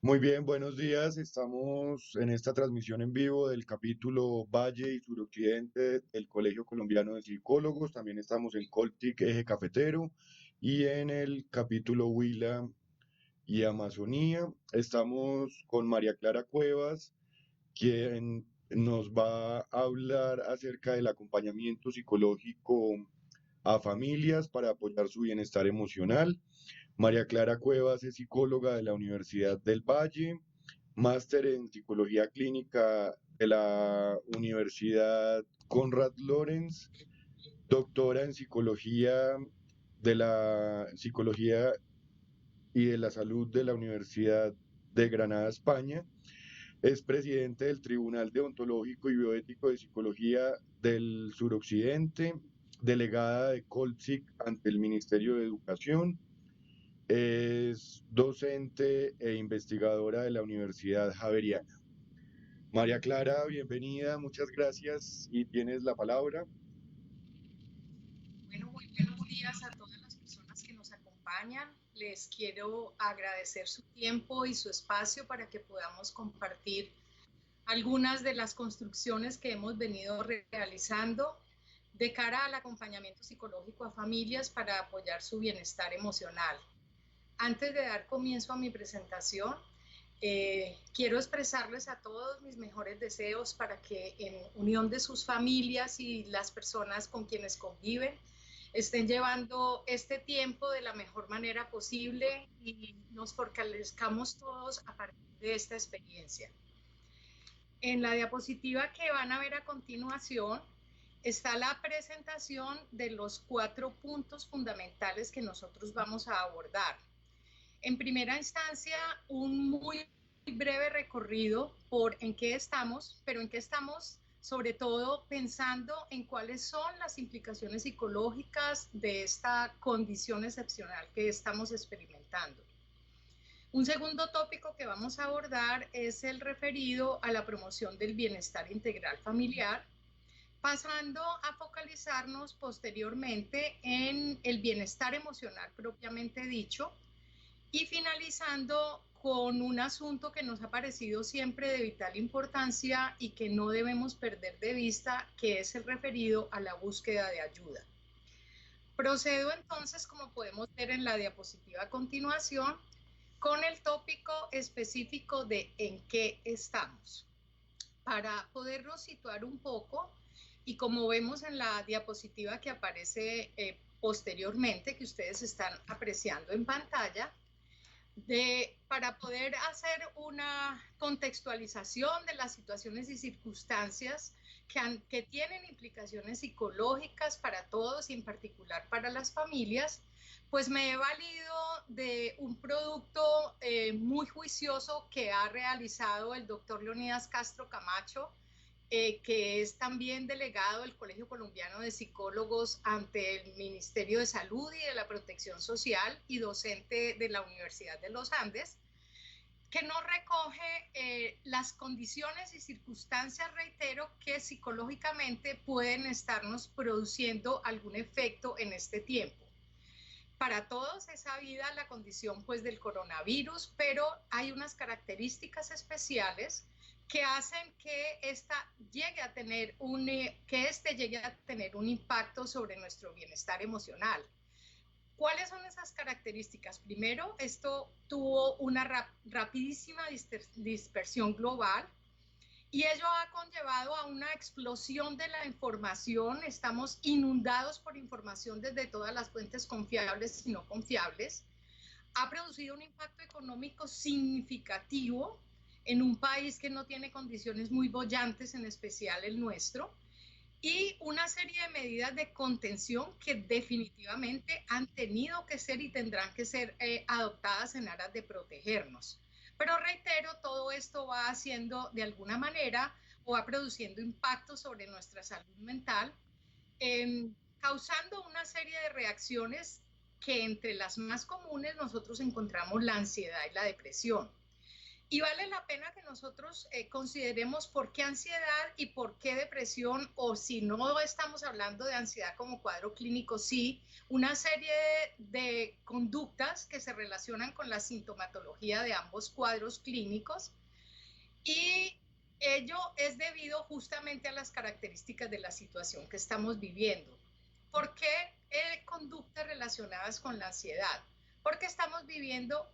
Muy bien, buenos días. Estamos en esta transmisión en vivo del capítulo Valle y Suroccidente del Colegio Colombiano de Psicólogos. También estamos en Coltic, Eje Cafetero, y en el capítulo Huila y Amazonía. Estamos con María Clara Cuevas, quien nos va a hablar acerca del acompañamiento psicológico a familias para apoyar su bienestar emocional. María Clara Cuevas es psicóloga de la Universidad del Valle, máster en psicología clínica de la Universidad Konrad Lorenz, doctora en psicología y de la salud de la Universidad de Granada, España. Es presidente del Tribunal Deontológico y Bioético de Psicología del Suroccidente, delegada de Coltsic ante el Ministerio de Educación. Es docente e investigadora de la Universidad Javeriana. María Clara, bienvenida, muchas gracias y tienes la palabra. Bueno, muy buenos días a todas las personas que nos acompañan. Les quiero agradecer su tiempo y su espacio para que podamos compartir algunas de las construcciones que hemos venido realizando de cara al acompañamiento psicológico a familias para apoyar su bienestar emocional. Antes de dar comienzo a mi presentación, quiero expresarles a todos mis mejores deseos para que en unión de sus familias y las personas con quienes conviven estén llevando este tiempo de la mejor manera posible y nos fortalezcamos todos a partir de esta experiencia. En la diapositiva que van a ver a continuación está la presentación de los 4 puntos fundamentales que nosotros vamos a abordar. En primera instancia, un muy breve recorrido por en qué estamos, pero en qué estamos sobre todo pensando en cuáles son las implicaciones psicológicas de esta condición excepcional que estamos experimentando. Un segundo tópico que vamos a abordar es el referido a la promoción del bienestar integral familiar, pasando a focalizarnos posteriormente en el bienestar emocional propiamente dicho, y finalizando con un asunto que nos ha parecido siempre de vital importancia y que no debemos perder de vista, que es el referido a la búsqueda de ayuda. Procedo entonces, como podemos ver en la diapositiva a continuación, con el tópico específico de en qué estamos. Para podernos situar un poco, y como vemos en la diapositiva que aparece posteriormente, que ustedes están apreciando en pantalla, para poder hacer una contextualización de las situaciones y circunstancias que tienen implicaciones psicológicas para todos y en particular para las familias, pues me he valido de un producto muy juicioso que ha realizado el doctor Leonidas Castro Camacho, que es también delegado del Colegio Colombiano de Psicólogos ante el Ministerio de Salud y de la Protección Social y docente de la Universidad de los Andes, que nos recoge las condiciones y circunstancias, reitero, que psicológicamente pueden estarnos produciendo algún efecto en este tiempo. Para todos es sabida la condición pues del coronavirus, pero hay unas características especiales que hacen que este llegue a tener un impacto sobre nuestro bienestar emocional. ¿Cuáles son esas características? Primero, esto tuvo una rapidísima dispersión global y ello ha conllevado a una explosión de la información. Estamos inundados por información desde todas las fuentes confiables y no confiables. Ha producido un impacto económico significativo en un país que no tiene condiciones muy bollantes, en especial el nuestro, y una serie de medidas de contención que definitivamente han tenido que ser y tendrán que ser adoptadas en aras de protegernos. Pero reitero, todo esto va haciendo de alguna manera o va produciendo impacto sobre nuestra salud mental, causando una serie de reacciones que entre las más comunes nosotros encontramos la ansiedad y la depresión. Y vale la pena que nosotros consideremos por qué ansiedad y por qué depresión, o si no estamos hablando de ansiedad como cuadro clínico, sí, una serie de conductas que se relacionan con la sintomatología de ambos cuadros clínicos, y ello es debido justamente a las características de la situación que estamos viviendo. ¿Por qué conductas relacionadas con la ansiedad? Porque estamos viviendo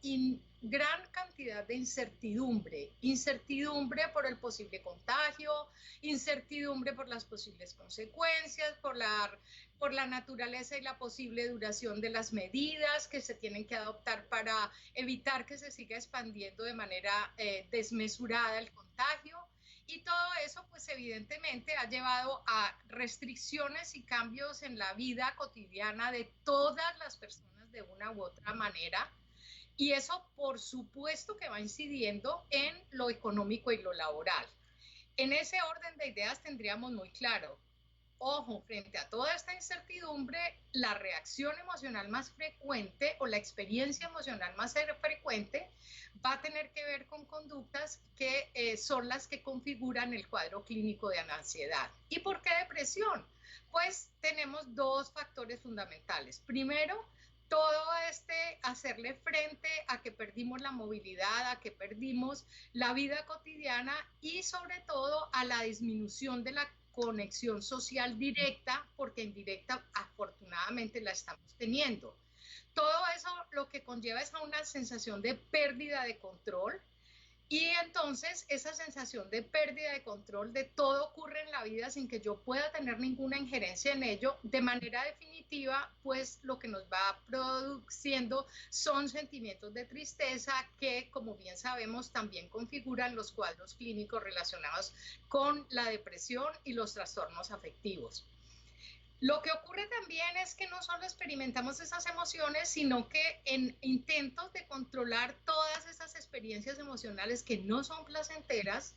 gran cantidad de incertidumbre, incertidumbre por el posible contagio, incertidumbre por las posibles consecuencias, por la naturaleza y la posible duración de las medidas que se tienen que adoptar para evitar que se siga expandiendo de manera desmesurada el contagio. Y todo eso, pues evidentemente ha llevado a restricciones y cambios en la vida cotidiana de todas las personas de una u otra manera. Y eso, por supuesto, que va incidiendo en lo económico y lo laboral. En ese orden de ideas tendríamos muy claro, ojo, frente a toda esta incertidumbre, la reacción emocional más frecuente o la experiencia emocional más frecuente va a tener que ver con conductas que son las que configuran el cuadro clínico de ansiedad. ¿Y por qué depresión? Pues tenemos dos factores fundamentales. Primero, todo hacerle frente a que perdimos la movilidad, a que perdimos la vida cotidiana y sobre todo a la disminución de la conexión social directa, porque indirecta afortunadamente la estamos teniendo. Todo eso lo que conlleva es a una sensación de pérdida de control, y entonces esa sensación de pérdida de control de todo ocurre en la vida sin que yo pueda tener ninguna injerencia en ello, de manera definitiva, pues lo que nos va produciendo son sentimientos de tristeza que, como bien sabemos, también configuran los cuadros clínicos relacionados con la depresión y los trastornos afectivos. Lo que ocurre también es que no solo experimentamos esas emociones, sino que en intentos de controlar todas esas experiencias emocionales que no son placenteras,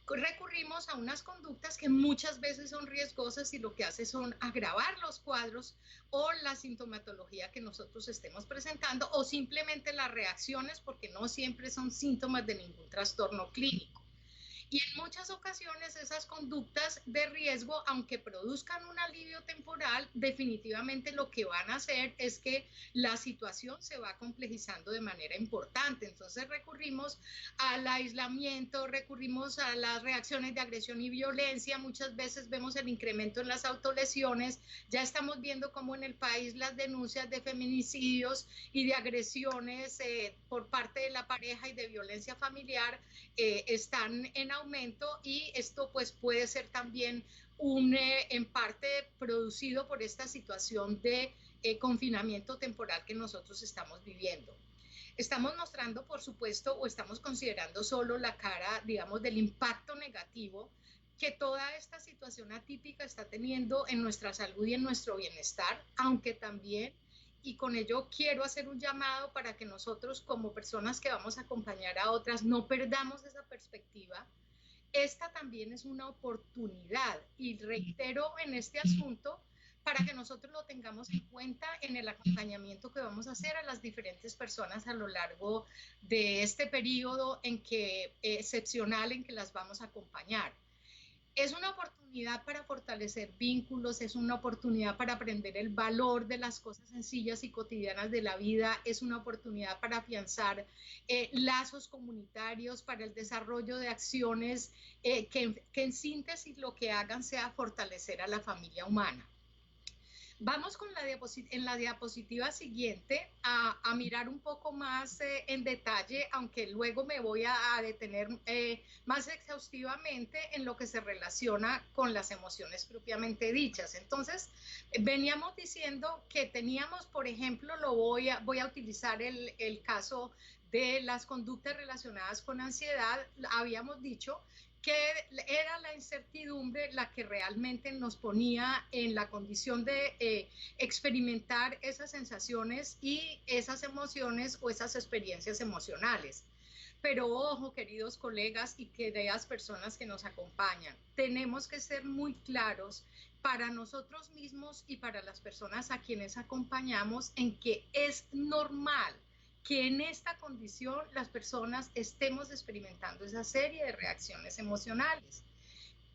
recurrimos a unas conductas que muchas veces son riesgosas y lo que hace son agravar los cuadros o la sintomatología que nosotros estemos presentando, o simplemente las reacciones, porque no siempre son síntomas de ningún trastorno clínico. Y en muchas ocasiones esas conductas de riesgo, aunque produzcan un alivio temporal, definitivamente lo que van a hacer es que la situación se va complejizando de manera importante. Entonces recurrimos al aislamiento, recurrimos a las reacciones de agresión y violencia, muchas veces vemos el incremento en las autolesiones, ya estamos viendo cómo en el país las denuncias de feminicidios y de agresiones por parte de la pareja y de violencia familiar están en aumento, y esto pues puede ser también en parte producido por esta situación de confinamiento temporal que nosotros estamos viviendo. Estamos mostrando, por supuesto, o estamos considerando solo la cara, digamos, del impacto negativo que toda esta situación atípica está teniendo en nuestra salud y en nuestro bienestar, aunque también, y con ello quiero hacer un llamado para que nosotros como personas que vamos a acompañar a otras no perdamos esa perspectiva. Esta también es una oportunidad, y reitero en este asunto, para que nosotros lo tengamos en cuenta en el acompañamiento que vamos a hacer a las diferentes personas a lo largo de este periodo excepcional en que las vamos a acompañar. Es una oportunidad para fortalecer vínculos, es una oportunidad para aprender el valor de las cosas sencillas y cotidianas de la vida, es una oportunidad para afianzar lazos comunitarios, para el desarrollo de acciones que en síntesis lo que hagan sea fortalecer a la familia humana. Vamos con en la diapositiva siguiente a mirar un poco más en detalle, aunque luego me voy a detener más exhaustivamente en lo que se relaciona con las emociones propiamente dichas. Entonces, veníamos diciendo que teníamos, por ejemplo, voy a utilizar el caso de las conductas relacionadas con ansiedad. Habíamos dicho que era la incertidumbre la que realmente nos ponía en la condición de experimentar esas sensaciones y esas emociones o esas experiencias emocionales. Pero ojo, queridos colegas y queridas personas que nos acompañan, tenemos que ser muy claros para nosotros mismos y para las personas a quienes acompañamos en que es normal que en esta condición las personas estemos experimentando esa serie de reacciones emocionales.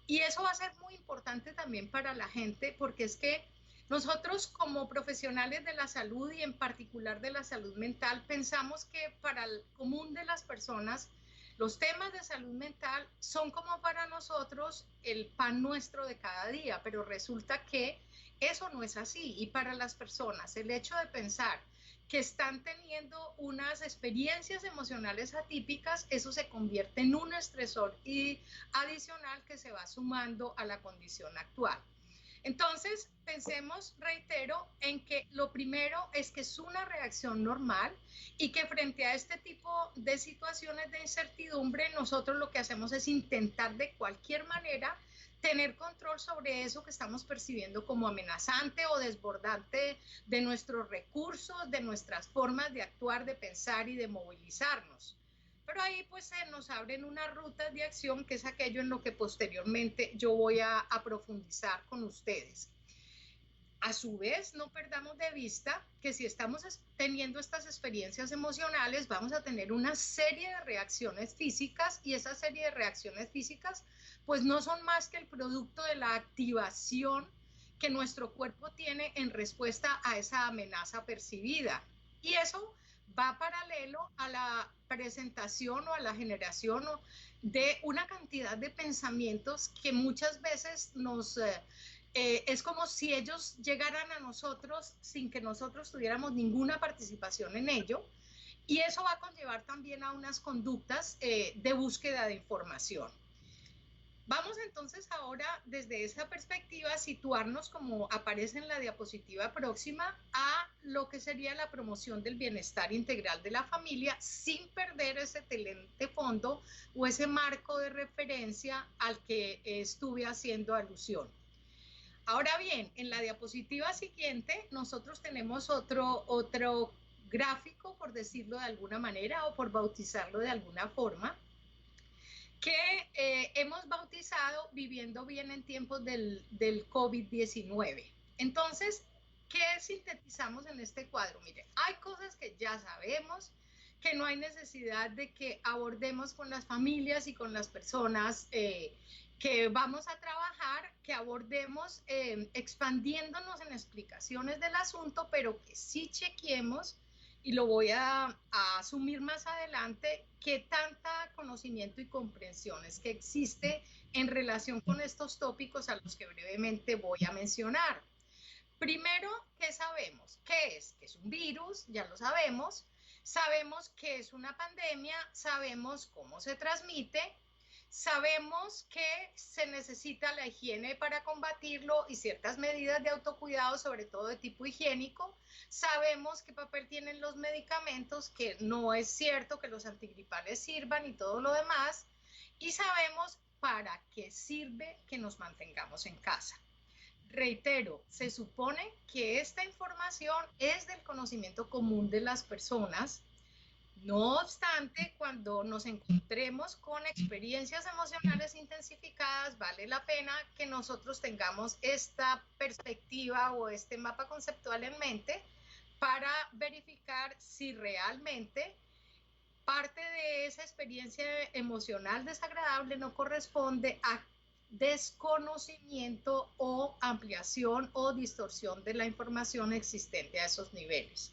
Y eso va a ser muy importante también para la gente, porque es que nosotros como profesionales de la salud y en particular de la salud mental, pensamos que para el común de las personas, los temas de salud mental son como para nosotros el pan nuestro de cada día, pero resulta que eso no es así. Y para las personas, el hecho de pensar que están teniendo unas experiencias emocionales atípicas, eso se convierte en un estresor y adicional que se va sumando a la condición actual. Entonces, pensemos, reitero, en que lo primero es que es una reacción normal y que frente a este tipo de situaciones de incertidumbre, nosotros lo que hacemos es intentar de cualquier manera tener control sobre eso que estamos percibiendo como amenazante o desbordante de nuestros recursos, de nuestras formas de actuar, de pensar y de movilizarnos. Pero ahí pues se nos abren unas rutas de acción, que es aquello en lo que posteriormente yo voy a profundizar con ustedes. A su vez, no perdamos de vista que si estamos teniendo estas experiencias emocionales, vamos a tener una serie de reacciones físicas, y esa serie de reacciones físicas pues no son más que el producto de la activación que nuestro cuerpo tiene en respuesta a esa amenaza percibida. Y eso va paralelo a la presentación o a la generación de una cantidad de pensamientos que muchas veces es como si ellos llegaran a nosotros sin que nosotros tuviéramos ninguna participación en ello, y eso va a conllevar también a unas conductas de búsqueda de información. Vamos entonces ahora desde esa perspectiva a situarnos, como aparece en la diapositiva próxima, a lo que sería la promoción del bienestar integral de la familia sin perder ese telente fondo o ese marco de referencia al que estuve haciendo alusión. Ahora bien, en la diapositiva siguiente nosotros tenemos otro gráfico, por decirlo de alguna manera o por bautizarlo de alguna forma, que hemos bautizado Viviendo Bien en Tiempos del COVID-19. Entonces, ¿qué sintetizamos en este cuadro? Mire, hay cosas que ya sabemos, que no hay necesidad de que abordemos con las familias y con las personas que vamos a trabajar, que abordemos expandiéndonos en explicaciones del asunto, pero que sí chequeemos, y lo voy a asumir más adelante, qué tanta conocimiento y comprensión es que existe en relación con estos tópicos a los que brevemente voy a mencionar. Primero, ¿qué sabemos? ¿Qué es? Que es un virus, ya lo sabemos. Sabemos que es una pandemia, sabemos cómo se transmite, sabemos que se necesita la higiene para combatirlo y ciertas medidas de autocuidado, sobre todo de tipo higiénico. Sabemos qué papel tienen los medicamentos, que no es cierto que los antigripales sirvan y todo lo demás. Y sabemos para qué sirve que nos mantengamos en casa. Reitero, se supone que esta información es del conocimiento común de las personas. No obstante, cuando nos encontremos con experiencias emocionales intensificadas, vale la pena que nosotros tengamos esta perspectiva o este mapa conceptual en mente para verificar si realmente parte de esa experiencia emocional desagradable no corresponde a desconocimiento o ampliación o distorsión de la información existente a esos niveles.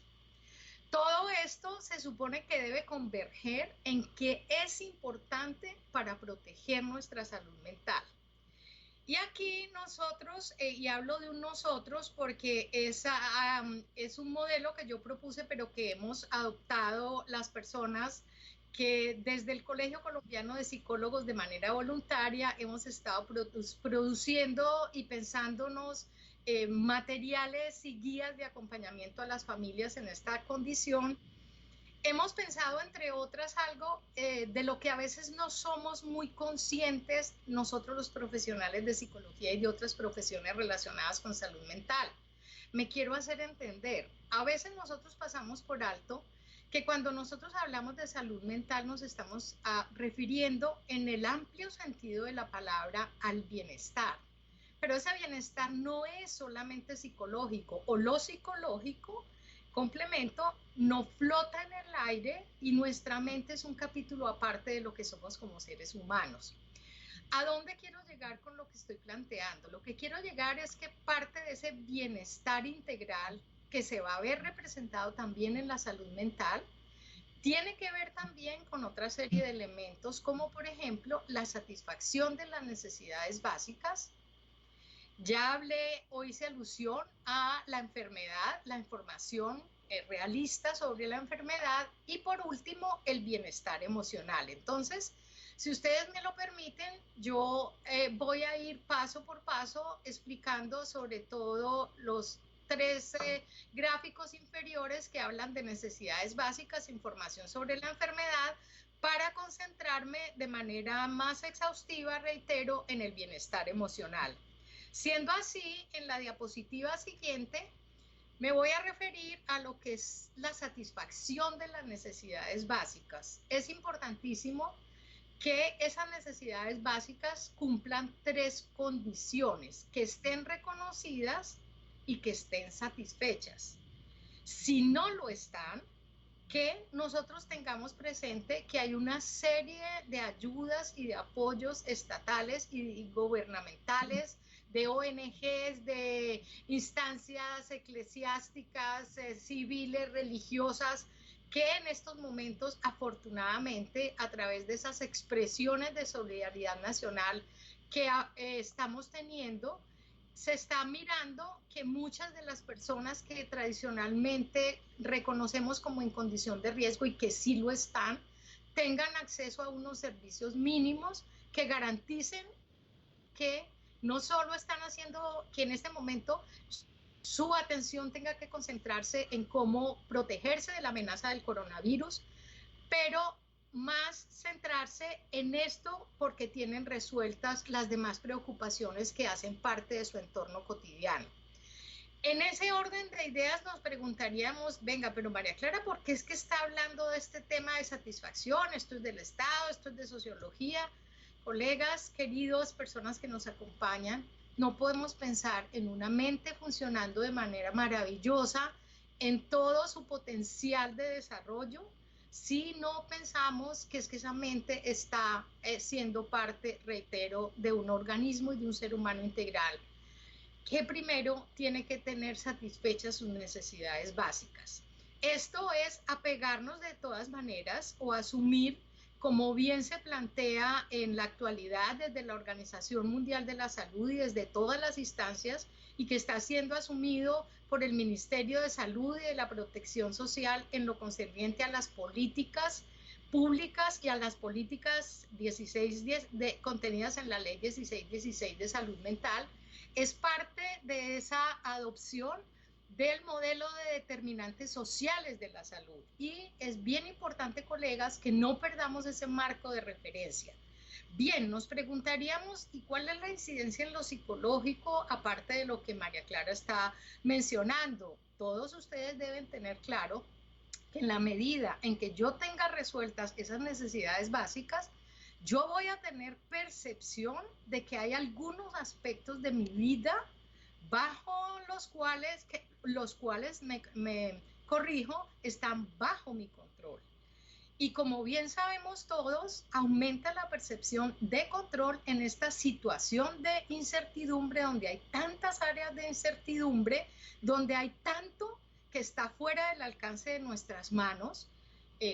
Todo esto se supone que debe converger en que es importante para proteger nuestra salud mental. Y aquí nosotros, y hablo de un nosotros porque es un modelo que yo propuse, pero que hemos adoptado las personas que desde el Colegio Colombiano de Psicólogos de manera voluntaria hemos estado produciendo y pensándonos materiales y guías de acompañamiento a las familias en esta condición. Hemos pensado, entre otras, algo de lo que a veces no somos muy conscientes nosotros los profesionales de psicología y de otras profesiones relacionadas con salud mental. Me quiero hacer entender. A veces nosotros pasamos por alto que cuando nosotros hablamos de salud mental nos estamos refiriendo en el amplio sentido de la palabra al bienestar. Pero ese bienestar no es solamente psicológico, o lo psicológico complemento, no flota en el aire y nuestra mente es un capítulo aparte de lo que somos como seres humanos. ¿A dónde quiero llegar con lo que estoy planteando? Lo que quiero llegar es que parte de ese bienestar integral que se va a ver representado también en la salud mental, tiene que ver también con otra serie de elementos, como por ejemplo la satisfacción de las necesidades básicas. Ya hablé o hice alusión a la enfermedad, la información realista sobre la enfermedad y por último el bienestar emocional. Entonces, si ustedes me lo permiten, yo voy a ir paso por paso explicando sobre todo los tres gráficos inferiores que hablan de necesidades básicas, información sobre la enfermedad, para concentrarme de manera más exhaustiva, reitero, en el bienestar emocional. Siendo así, en la diapositiva siguiente me voy a referir a lo que es la satisfacción de las necesidades básicas. Es importantísimo que esas necesidades básicas cumplan tres condiciones: que estén reconocidas y que estén satisfechas. Si no lo están, que nosotros tengamos presente que hay una serie de ayudas y de apoyos estatales y gubernamentales, de ONGs, de instancias eclesiásticas, civiles, religiosas, que en estos momentos, afortunadamente, a través de esas expresiones de solidaridad nacional que estamos teniendo, se está mirando que muchas de las personas que tradicionalmente reconocemos como en condición de riesgo y que sí lo están, tengan acceso a unos servicios mínimos que garanticen que no solo están haciendo que en este momento su atención tenga que concentrarse en cómo protegerse de la amenaza del coronavirus, pero más centrarse en esto porque tienen resueltas las demás preocupaciones que hacen parte de su entorno cotidiano. En ese orden de ideas nos preguntaríamos, venga, pero María Clara, ¿por qué es que está hablando de este tema de satisfacción? Esto es del Estado, esto es de sociología. Colegas, queridos, personas que nos acompañan, no podemos pensar en una mente funcionando de manera maravillosa en todo su potencial de desarrollo si no pensamos que es que esa mente está siendo parte, reitero, de un organismo y de un ser humano integral, que primero tiene que tener satisfechas sus necesidades básicas. Esto es apegarnos de todas maneras o asumir, como bien se plantea en la actualidad desde la Organización Mundial de la Salud y desde todas las instancias, y que está siendo asumido por el Ministerio de Salud y de la Protección Social en lo concerniente a las políticas públicas y a las políticas 1610 contenidas en la Ley 1616 de Salud Mental, es parte de esa adopción del modelo de determinantes sociales de la salud. Y es bien importante, colegas, que no perdamos ese marco de referencia. Bien, nos preguntaríamos, ¿y cuál es la incidencia en lo psicológico, aparte de lo que María Clara está mencionando? Todos ustedes deben tener claro que en la medida en que yo tenga resueltas esas necesidades básicas, yo voy a tener percepción de que hay algunos aspectos de mi vida bajo los cuales me corrijo, están bajo mi control. Y como bien sabemos todos, aumenta la percepción de control en esta situación de incertidumbre, donde hay tantas áreas de incertidumbre, donde hay tanto que está fuera del alcance de nuestras manos,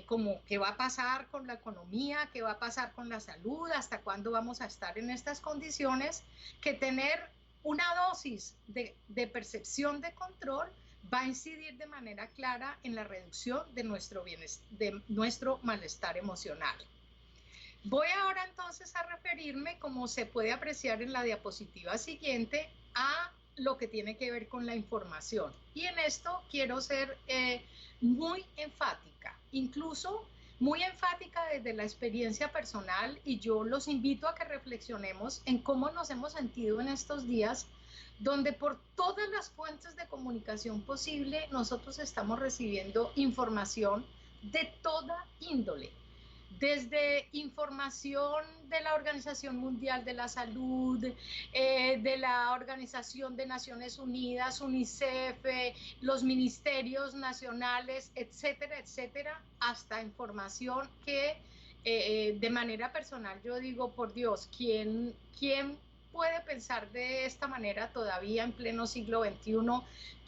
como qué va a pasar con la economía, qué va a pasar con la salud, hasta cuándo vamos a estar en estas condiciones, que tener una dosis de percepción de control va a incidir de manera clara en la reducción de nuestro malestar emocional. Voy ahora entonces a referirme, como se puede apreciar en la diapositiva siguiente, a lo que tiene que ver con la información. Y en esto quiero ser muy enfática, incluso muy enfática desde la experiencia personal, y yo los invito a que reflexionemos en cómo nos hemos sentido en estos días, donde por todas las fuentes de comunicación posible nosotros estamos recibiendo información de toda índole, desde información de la Organización Mundial de la Salud, de la Organización de Naciones Unidas, UNICEF, los ministerios nacionales, etcétera, etcétera, hasta información que de manera personal yo digo, por Dios, ¿quién puede pensar de esta manera todavía en pleno siglo XXI?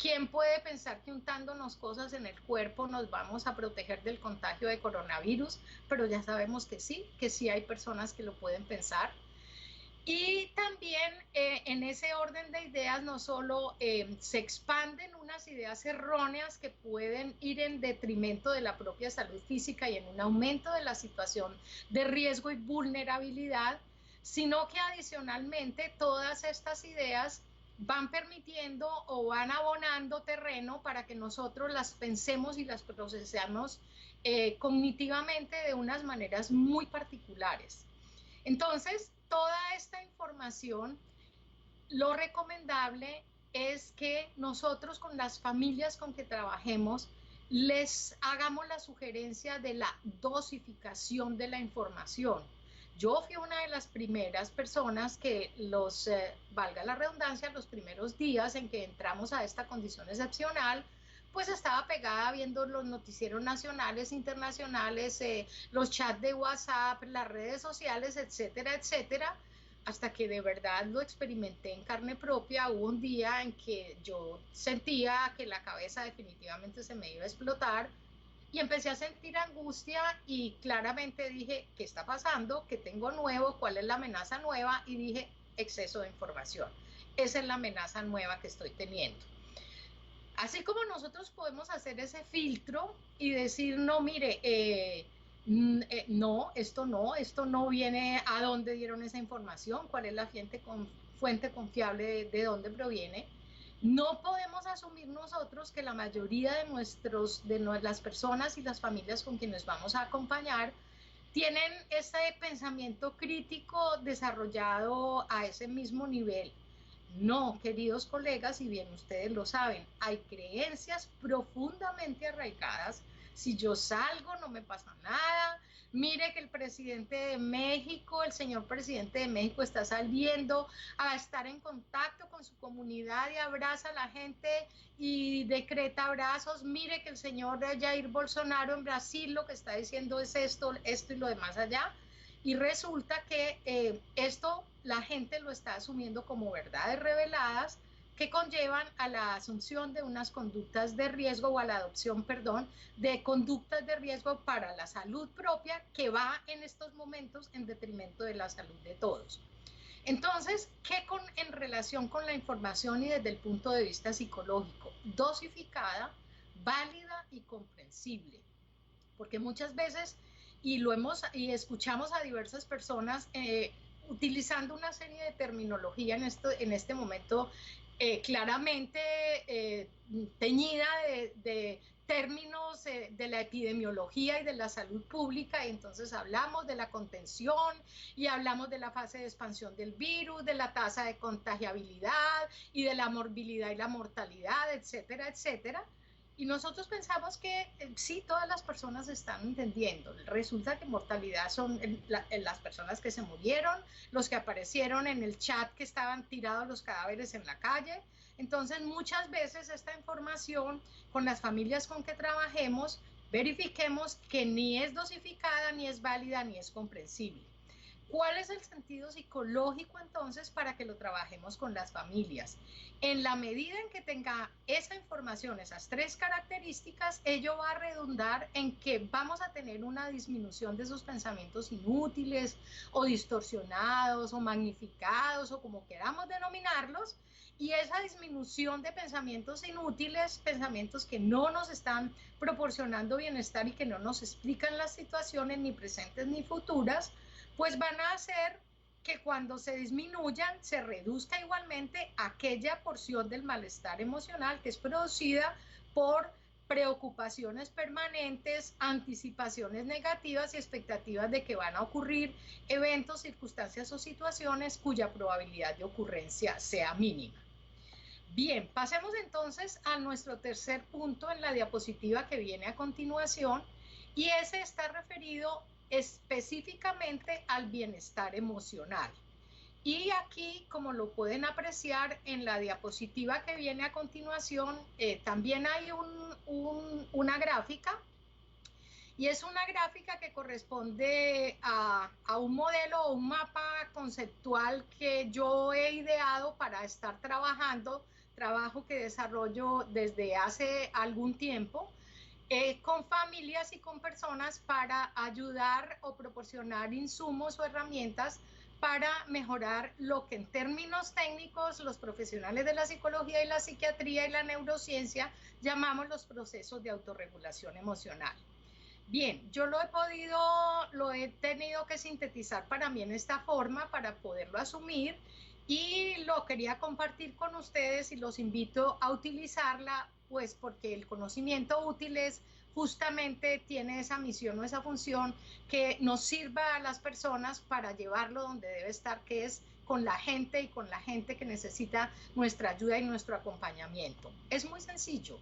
¿Quién puede pensar que untándonos cosas en el cuerpo nos vamos a proteger del contagio de coronavirus? Pero ya sabemos que sí hay personas que lo pueden pensar. Y también en ese orden de ideas no solo se expanden unas ideas erróneas que pueden ir en detrimento de la propia salud física y en un aumento de la situación de riesgo y vulnerabilidad, sino que adicionalmente todas estas ideas van permitiendo o van abonando terreno para que nosotros las pensemos y las procesemos cognitivamente de unas maneras muy particulares. Entonces, toda esta información, lo recomendable es que nosotros con las familias con que trabajemos les hagamos la sugerencia de la dosificación de la información. Yo fui una de las primeras personas que valga la redundancia, los primeros días en que entramos a esta condición excepcional, pues estaba pegada viendo los noticieros nacionales, internacionales, los chats de WhatsApp, las redes sociales, etcétera, etcétera, hasta que de verdad lo experimenté en carne propia. Hubo un día en que yo sentía que la cabeza definitivamente se me iba a explotar y empecé a sentir angustia y claramente dije, ¿qué está pasando? ¿Qué tengo nuevo? ¿Cuál es la amenaza nueva? Y dije, exceso de información. Esa es la amenaza nueva que estoy teniendo. Así como nosotros podemos hacer ese filtro y decir, no, mire, no, esto no viene a dónde dieron esa información, cuál es la fuente confiable de dónde proviene. No podemos asumir nosotros que la mayoría de las personas y las familias con quienes vamos a acompañar tienen ese pensamiento crítico desarrollado a ese mismo nivel. No, queridos colegas, y bien ustedes lo saben, hay creencias profundamente arraigadas. Si yo salgo, no me pasa nada. Mire que el presidente de México, el señor presidente de México está saliendo a estar en contacto con su comunidad y abraza a la gente y decreta abrazos. Mire que el señor Jair Bolsonaro en Brasil lo que está diciendo es esto y lo demás allá. Y resulta que esto la gente lo está asumiendo como verdades reveladas que conllevan a la asunción de unas conductas de riesgo o a la adopción, perdón, de conductas de riesgo para la salud propia que va en estos momentos en detrimento de la salud de todos. Entonces, en relación con la información y desde el punto de vista psicológico? Dosificada, válida y comprensible. Porque muchas veces, y escuchamos a diversas personas utilizando una serie de terminología en este momento claramente teñida de términos de la epidemiología y de la salud pública, y entonces hablamos de la contención y hablamos de la fase de expansión del virus, de la tasa de contagiabilidad y de la morbilidad y la mortalidad, etcétera, etcétera. Y nosotros pensamos que sí, todas las personas están entendiendo. Resulta que mortalidad son las personas que se murieron, los que aparecieron en el chat que estaban tirados los cadáveres en la calle. Entonces, muchas veces esta información con las familias con que trabajemos, verifiquemos que ni es dosificada, ni es válida, ni es comprensible. ¿Cuál es el sentido psicológico entonces para que lo trabajemos con las familias? En la medida en que tenga esa información, esas tres características, ello va a redundar en que vamos a tener una disminución de esos pensamientos inútiles o distorsionados o magnificados o como queramos denominarlos, y esa disminución de pensamientos inútiles, pensamientos que no nos están proporcionando bienestar y que no nos explican las situaciones ni presentes ni futuras, pues van a hacer que cuando se disminuyan se reduzca igualmente aquella porción del malestar emocional que es producida por preocupaciones permanentes, anticipaciones negativas y expectativas de que van a ocurrir eventos, circunstancias o situaciones cuya probabilidad de ocurrencia sea mínima. Bien, pasemos entonces a nuestro tercer punto en la diapositiva que viene a continuación, y ese está referido específicamente al bienestar emocional. Y aquí, como lo pueden apreciar en la diapositiva que viene a continuación, también hay una gráfica, y es una gráfica que corresponde a un modelo o un mapa conceptual que yo he ideado para estar trabajando, trabajo que desarrollo desde hace algún tiempo, con familias y con personas para ayudar o proporcionar insumos o herramientas para mejorar lo que en términos técnicos los profesionales de la psicología y la psiquiatría y la neurociencia llamamos los procesos de autorregulación emocional. Bien, yo lo he tenido que sintetizar para mí en esta forma para poderlo asumir, y lo quería compartir con ustedes y los invito a utilizarla, pues porque el conocimiento útil es justamente, tiene esa misión o esa función que nos sirva a las personas para llevarlo donde debe estar, que es con la gente y con la gente que necesita nuestra ayuda y nuestro acompañamiento. Es muy sencillo.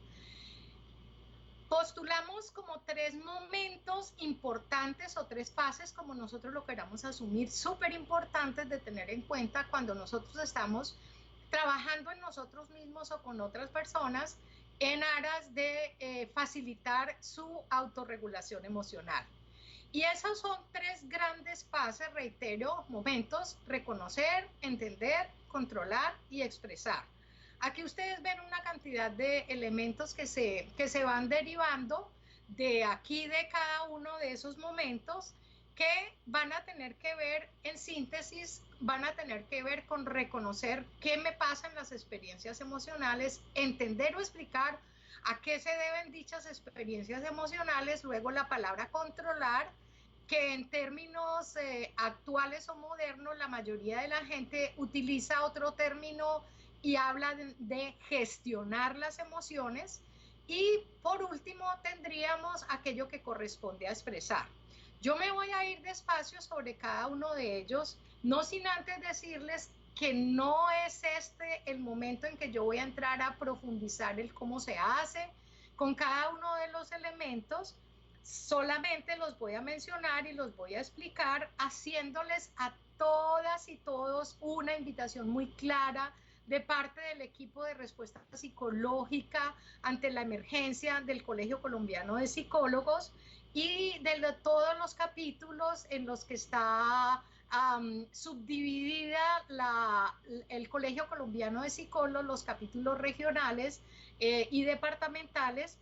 Postulamos como 3 momentos importantes o 3 fases, como nosotros lo queramos asumir, súper importantes de tener en cuenta cuando nosotros estamos trabajando en nosotros mismos o con otras personas en aras de facilitar su autorregulación emocional. Y esos son 3 grandes fases, reitero, momentos: reconocer, entender, controlar y expresar. Aquí ustedes ven una cantidad de elementos que se van derivando de aquí, de cada uno de esos momentos, que van a tener que ver, en síntesis, van a tener que ver con reconocer qué me pasa en las experiencias emocionales, entender o explicar a qué se deben dichas experiencias emocionales, luego la palabra controlar, que en términos actuales o modernos la mayoría de la gente utiliza otro término y habla de gestionar las emociones. Y por último tendríamos aquello que corresponde a expresar. Yo me voy a ir despacio sobre cada uno de ellos, no sin antes decirles que no es este el momento en que yo voy a entrar a profundizar el cómo se hace con cada uno de los elementos. Solamente los voy a mencionar y los voy a explicar, haciéndoles a todas y todos una invitación muy clara de parte del equipo de respuesta psicológica ante la emergencia del Colegio Colombiano de Psicólogos y de todos los capítulos en los que está subdividida el Colegio Colombiano de Psicólogos, los capítulos regionales y departamentales,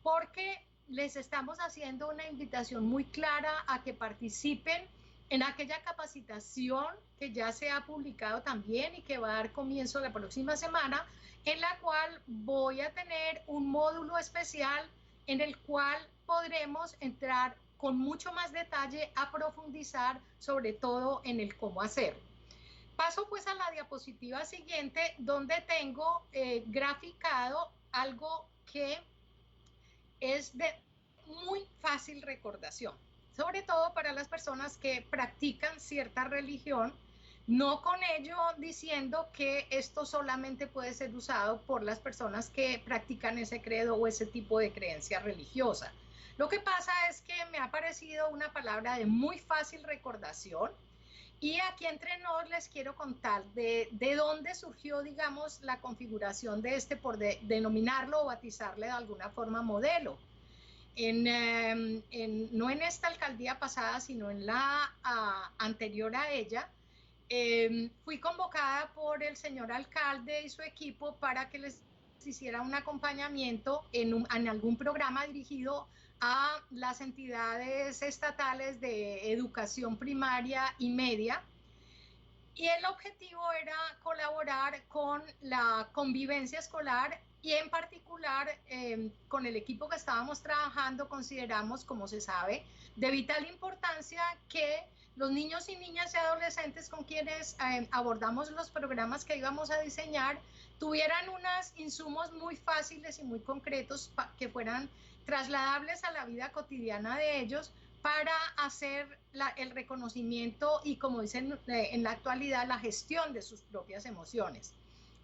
porque les estamos haciendo una invitación muy clara a que participen en aquella capacitación que ya se ha publicado también y que va a dar comienzo la próxima semana, en la cual voy a tener un módulo especial en el cual podremos entrar con mucho más detalle a profundizar, sobre todo en el cómo hacer. Paso pues a la diapositiva siguiente, donde tengo graficado algo que es de muy fácil recordación, sobre todo para las personas que practican cierta religión, no con ello diciendo que esto solamente puede ser usado por las personas que practican ese credo o ese tipo de creencia religiosa. Lo que pasa es que me ha parecido una palabra de muy fácil recordación, y aquí entre nos les quiero contar de dónde surgió, digamos, la configuración de este, por denominarlo o bautizarle de alguna forma modelo. No en esta alcaldía pasada, sino en la anterior a ella, fui convocada por el señor alcalde y su equipo para que les hiciera un acompañamiento en algún programa dirigido a las entidades estatales de educación primaria y media. Y el objetivo era colaborar con la convivencia escolar, y en particular con el equipo que estábamos trabajando consideramos, como se sabe, de vital importancia que los niños y niñas y adolescentes con quienes abordamos los programas que íbamos a diseñar tuvieran unos insumos muy fáciles y muy concretos que fueran trasladables a la vida cotidiana de ellos, para hacer el reconocimiento y, como dicen en la actualidad, la gestión de sus propias emociones.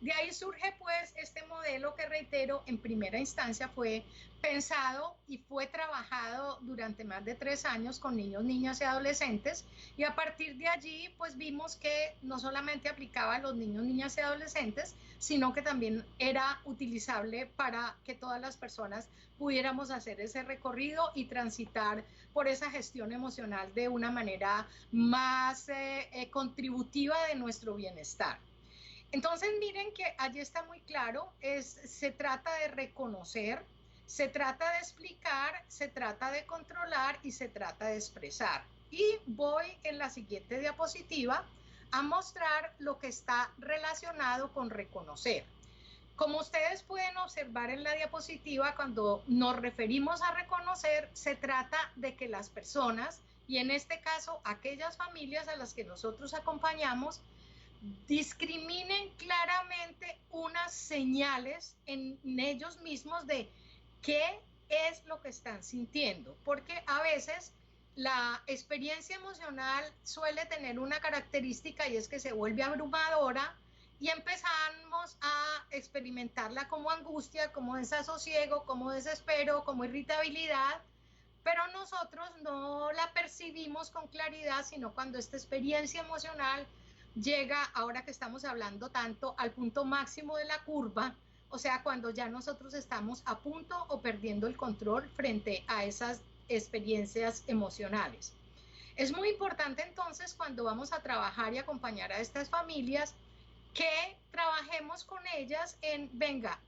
De ahí surge pues este modelo que, reitero, en primera instancia fue pensado y fue trabajado durante más de 3 años con niños, niñas y adolescentes, y a partir de allí pues vimos que no solamente aplicaba a los niños, niñas y adolescentes, sino que también era utilizable para que todas las personas pudiéramos hacer ese recorrido y transitar por esa gestión emocional de una manera más contributiva de nuestro bienestar. Entonces miren que allí está muy claro, se trata de reconocer, se trata de explicar, se trata de controlar y se trata de expresar. Y voy en la siguiente diapositiva a mostrar lo que está relacionado con reconocer. Como ustedes pueden observar en la diapositiva, cuando nos referimos a reconocer, se trata de que las personas, y en este caso aquellas familias a las que nosotros acompañamos, discriminen claramente unas señales en ellos mismos de qué es lo que están sintiendo, porque a veces la experiencia emocional suele tener una característica y es que se vuelve abrumadora y empezamos a experimentarla como angustia, como desasosiego, como desespero, como irritabilidad, pero nosotros no la percibimos con claridad, sino cuando esta experiencia emocional llega, ahora que estamos hablando tanto, al punto máximo de la curva, o sea, cuando ya nosotros estamos a punto o perdiendo el control frente a esas experiencias emocionales. Es muy importante entonces, cuando vamos a trabajar y acompañar a estas familias, que trabajemos con ellas en, venga,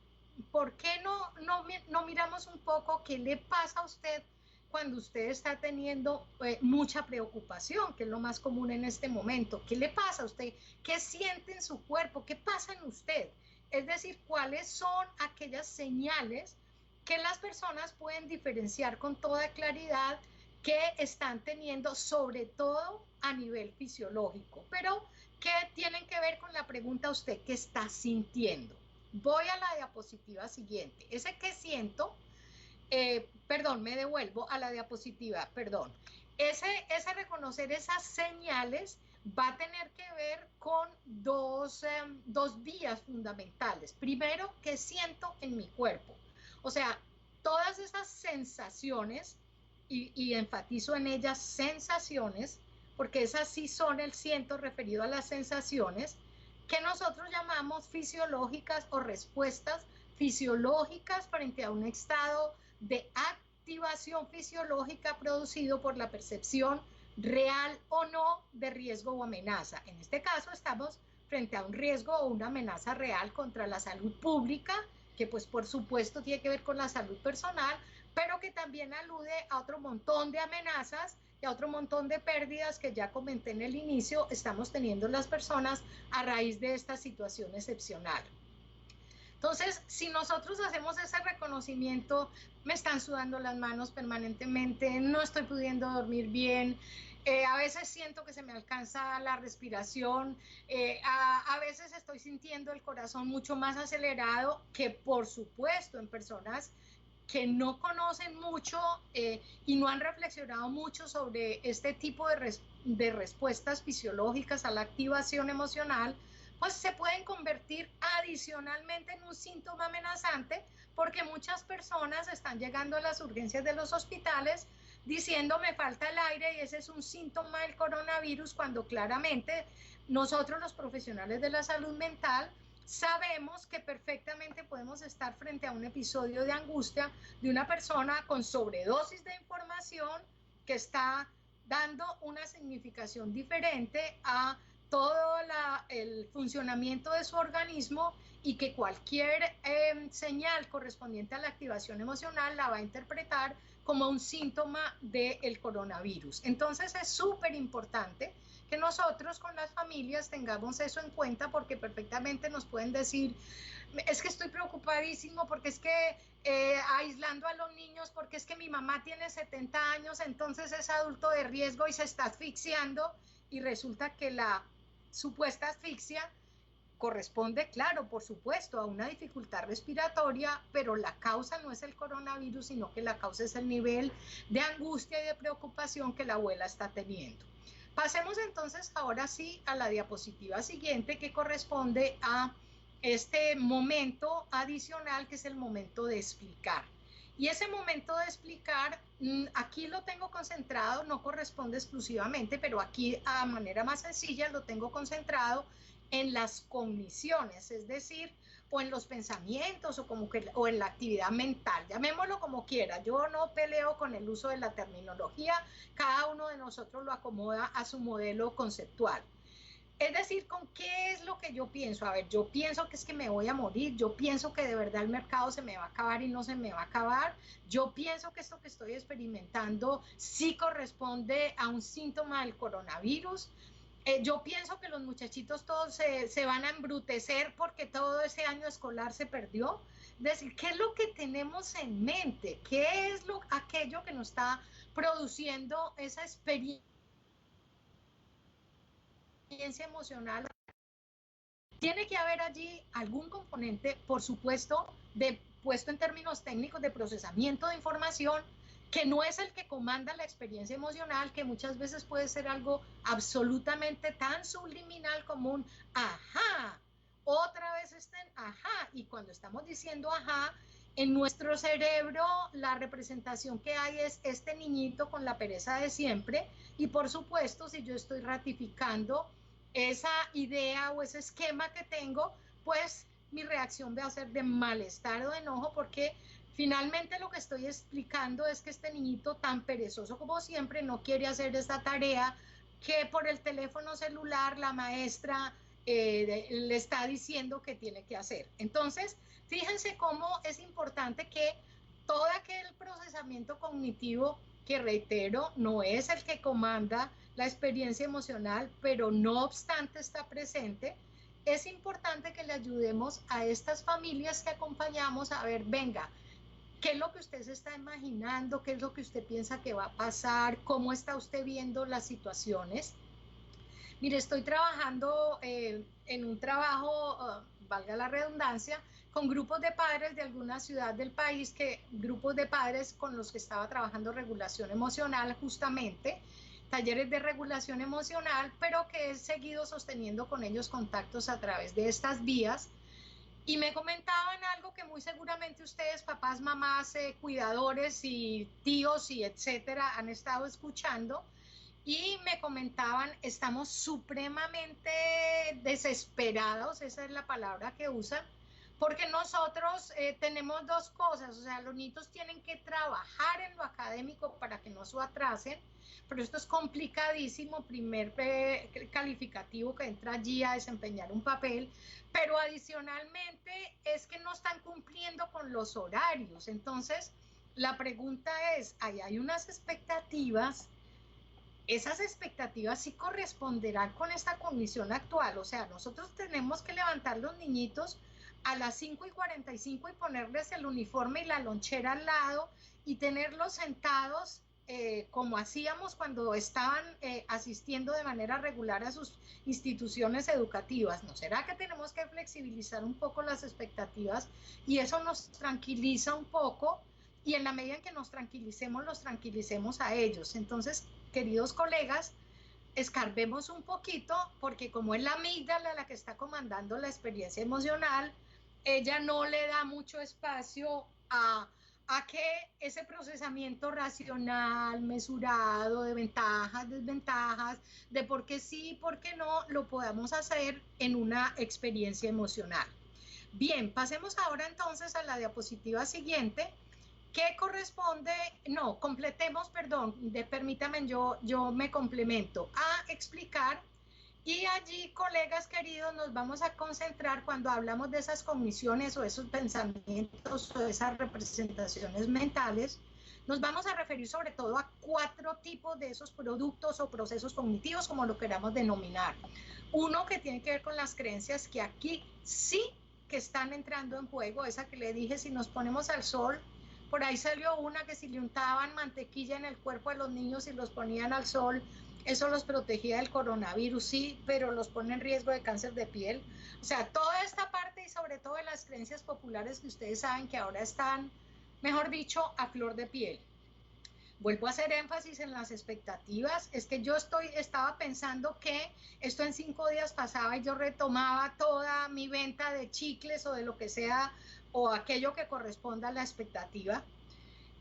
¿por qué no miramos un poco qué le pasa a usted cuando usted está teniendo mucha preocupación, que es lo más común en este momento? ¿Qué le pasa a usted? ¿Qué siente en su cuerpo? ¿Qué pasa en usted? Es decir, ¿cuáles son aquellas señales que las personas pueden diferenciar con toda claridad que están teniendo, sobre todo a nivel fisiológico, pero que tienen que ver con la pregunta a usted qué está sintiendo? Voy a la diapositiva siguiente. Ese que siento, perdón, me devuelvo a la diapositiva, perdón. Ese reconocer esas señales va a tener que ver con dos vías fundamentales. Primero, ¿qué siento en mi cuerpo? O sea, todas esas sensaciones, y enfatizo en ellas sensaciones, porque esas sí son el siento referido a las sensaciones, que nosotros llamamos fisiológicas o respuestas fisiológicas frente a un estado de activación fisiológica producido por la percepción real o no de riesgo o amenaza. En este caso estamos frente a un riesgo o una amenaza real contra la salud pública, que pues por supuesto tiene que ver con la salud personal, pero que también alude a otro montón de amenazas y a otro montón de pérdidas que ya comenté en el inicio estamos teniendo las personas a raíz de esta situación excepcional. Entonces, si nosotros hacemos ese reconocimiento, me están sudando las manos permanentemente, no estoy pudiendo dormir bien, a veces siento que se me alcanza la respiración, a veces estoy sintiendo el corazón mucho más acelerado, que por supuesto en personas que no conocen mucho y no han reflexionado mucho sobre este tipo de respuestas fisiológicas a la activación emocional, pues se pueden convertir adicionalmente en un síntoma amenazante, porque muchas personas están llegando a las urgencias de los hospitales diciendo me falta el aire, y ese es un síntoma del coronavirus, cuando claramente nosotros los profesionales de la salud mental sabemos que perfectamente podemos estar frente a un episodio de angustia de una persona con sobredosis de información que está dando una significación diferente a todo el funcionamiento de su organismo, y que cualquier señal correspondiente a la activación emocional la va a interpretar como un síntoma del coronavirus. Entonces es súper importante que nosotros con las familias tengamos eso en cuenta, porque perfectamente nos pueden decir, es que estoy preocupadísimo porque es que aislando a los niños, porque es que mi mamá tiene 70 años, entonces es adulto de riesgo y se está asfixiando, y resulta que la supuesta asfixia corresponde, claro, por supuesto, a una dificultad respiratoria, pero la causa no es el coronavirus, sino que la causa es el nivel de angustia y de preocupación que la abuela está teniendo. Pasemos entonces ahora sí a la diapositiva siguiente, que corresponde a este momento adicional que es el momento de explicar. Y ese momento de explicar, aquí lo tengo concentrado, no corresponde exclusivamente, pero aquí a manera más sencilla lo tengo concentrado en las cogniciones, es decir, o en los pensamientos o en la actividad mental, llamémoslo como quiera. Yo no peleo con el uso de la terminología, cada uno de nosotros lo acomoda a su modelo conceptual. Es decir, ¿con qué es lo que yo pienso? A ver, yo pienso que es que me voy a morir, yo pienso que de verdad el mercado se me va a acabar y no se me va a acabar, yo pienso que esto que estoy experimentando sí corresponde a un síntoma del coronavirus, yo pienso que los muchachitos todos se van a embrutecer porque todo ese año escolar se perdió. Es decir, ¿qué es lo que tenemos en mente? ¿Qué es aquello que nos está produciendo esa experiencia emocional? Tiene que haber allí algún componente, por supuesto, puesto en términos técnicos de procesamiento de información, que no es el que comanda la experiencia emocional, que muchas veces puede ser algo absolutamente tan subliminal como un ajá, otra vez estén ajá, y cuando estamos diciendo ajá, en nuestro cerebro la representación que hay es este niñito con la pereza de siempre, y por supuesto, si yo estoy ratificando esa idea o ese esquema que tengo, pues mi reacción va a ser de malestar o de enojo, porque finalmente lo que estoy explicando es que este niñito tan perezoso como siempre no quiere hacer esta tarea que por el teléfono celular la maestra le está diciendo que tiene que hacer. Entonces, fíjense cómo es importante que todo aquel procesamiento cognitivo, que reitero, no es el que comanda la experiencia emocional, pero no obstante está presente, es importante que le ayudemos a estas familias que acompañamos a ver, venga, ¿qué es lo que usted se está imaginando? ¿Qué es lo que usted piensa que va a pasar? ¿Cómo está usted viendo las situaciones? Mire, estoy trabajando en un trabajo, valga la redundancia, con grupos de padres de alguna ciudad del país, grupos de padres con los que estaba trabajando regulación emocional justamente, talleres de regulación emocional, pero que he seguido sosteniendo con ellos contactos a través de estas vías. Y me comentaban algo que muy seguramente ustedes, papás, mamás, cuidadores y tíos y etcétera, han estado escuchando, y me comentaban, estamos supremamente desesperados, esa es la palabra que usan, porque nosotros tenemos dos cosas, o sea, los niños tienen que trabajar en lo académico para que no se atrasen, pero esto es complicadísimo, primer calificativo que entra allí a desempeñar un papel, pero adicionalmente es que no están cumpliendo con los horarios. Entonces, la pregunta es, ahí hay unas expectativas, esas expectativas sí corresponderán con esta condición actual. O sea, nosotros tenemos que levantar los niñitos a las 5:45 y ponerles el uniforme y la lonchera al lado y tenerlos sentados como hacíamos cuando estaban asistiendo de manera regular a sus instituciones educativas. ¿No será que tenemos que flexibilizar un poco las expectativas y eso nos tranquiliza un poco? Y en la medida en que nos tranquilicemos, los tranquilicemos a ellos. Entonces, queridos colegas, escarbemos un poquito, porque como es la amígdala la que está comandando la experiencia emocional, ella no le da mucho espacio a que ese procesamiento racional, mesurado, de ventajas, desventajas, de por qué sí, por qué no, lo podamos hacer en una experiencia emocional. Bien, pasemos ahora entonces a la diapositiva siguiente, ¿qué corresponde? No, completemos, perdón, permítame, yo me complemento a explicar, y allí, colegas queridos, nos vamos a concentrar cuando hablamos de esas cogniciones o esos pensamientos o esas representaciones mentales, nos vamos a referir sobre todo a 4 tipos de esos productos o procesos cognitivos, como lo queramos denominar. Uno que tiene que ver con las creencias, que aquí sí que están entrando en juego, esa que le dije, si nos ponemos al sol. Por ahí salió una que si le untaban mantequilla en el cuerpo de los niños y los ponían al sol, eso los protegía del coronavirus, sí, pero los pone en riesgo de cáncer de piel. O sea, toda esta parte y sobre todo de las creencias populares que ustedes saben que ahora están, mejor dicho, a flor de piel. vuelvo a hacer énfasis en las expectativas, es que yo estaba pensando que esto en 5 días pasaba y yo retomaba toda mi venta de chicles o de lo que sea, o aquello que corresponda a la expectativa.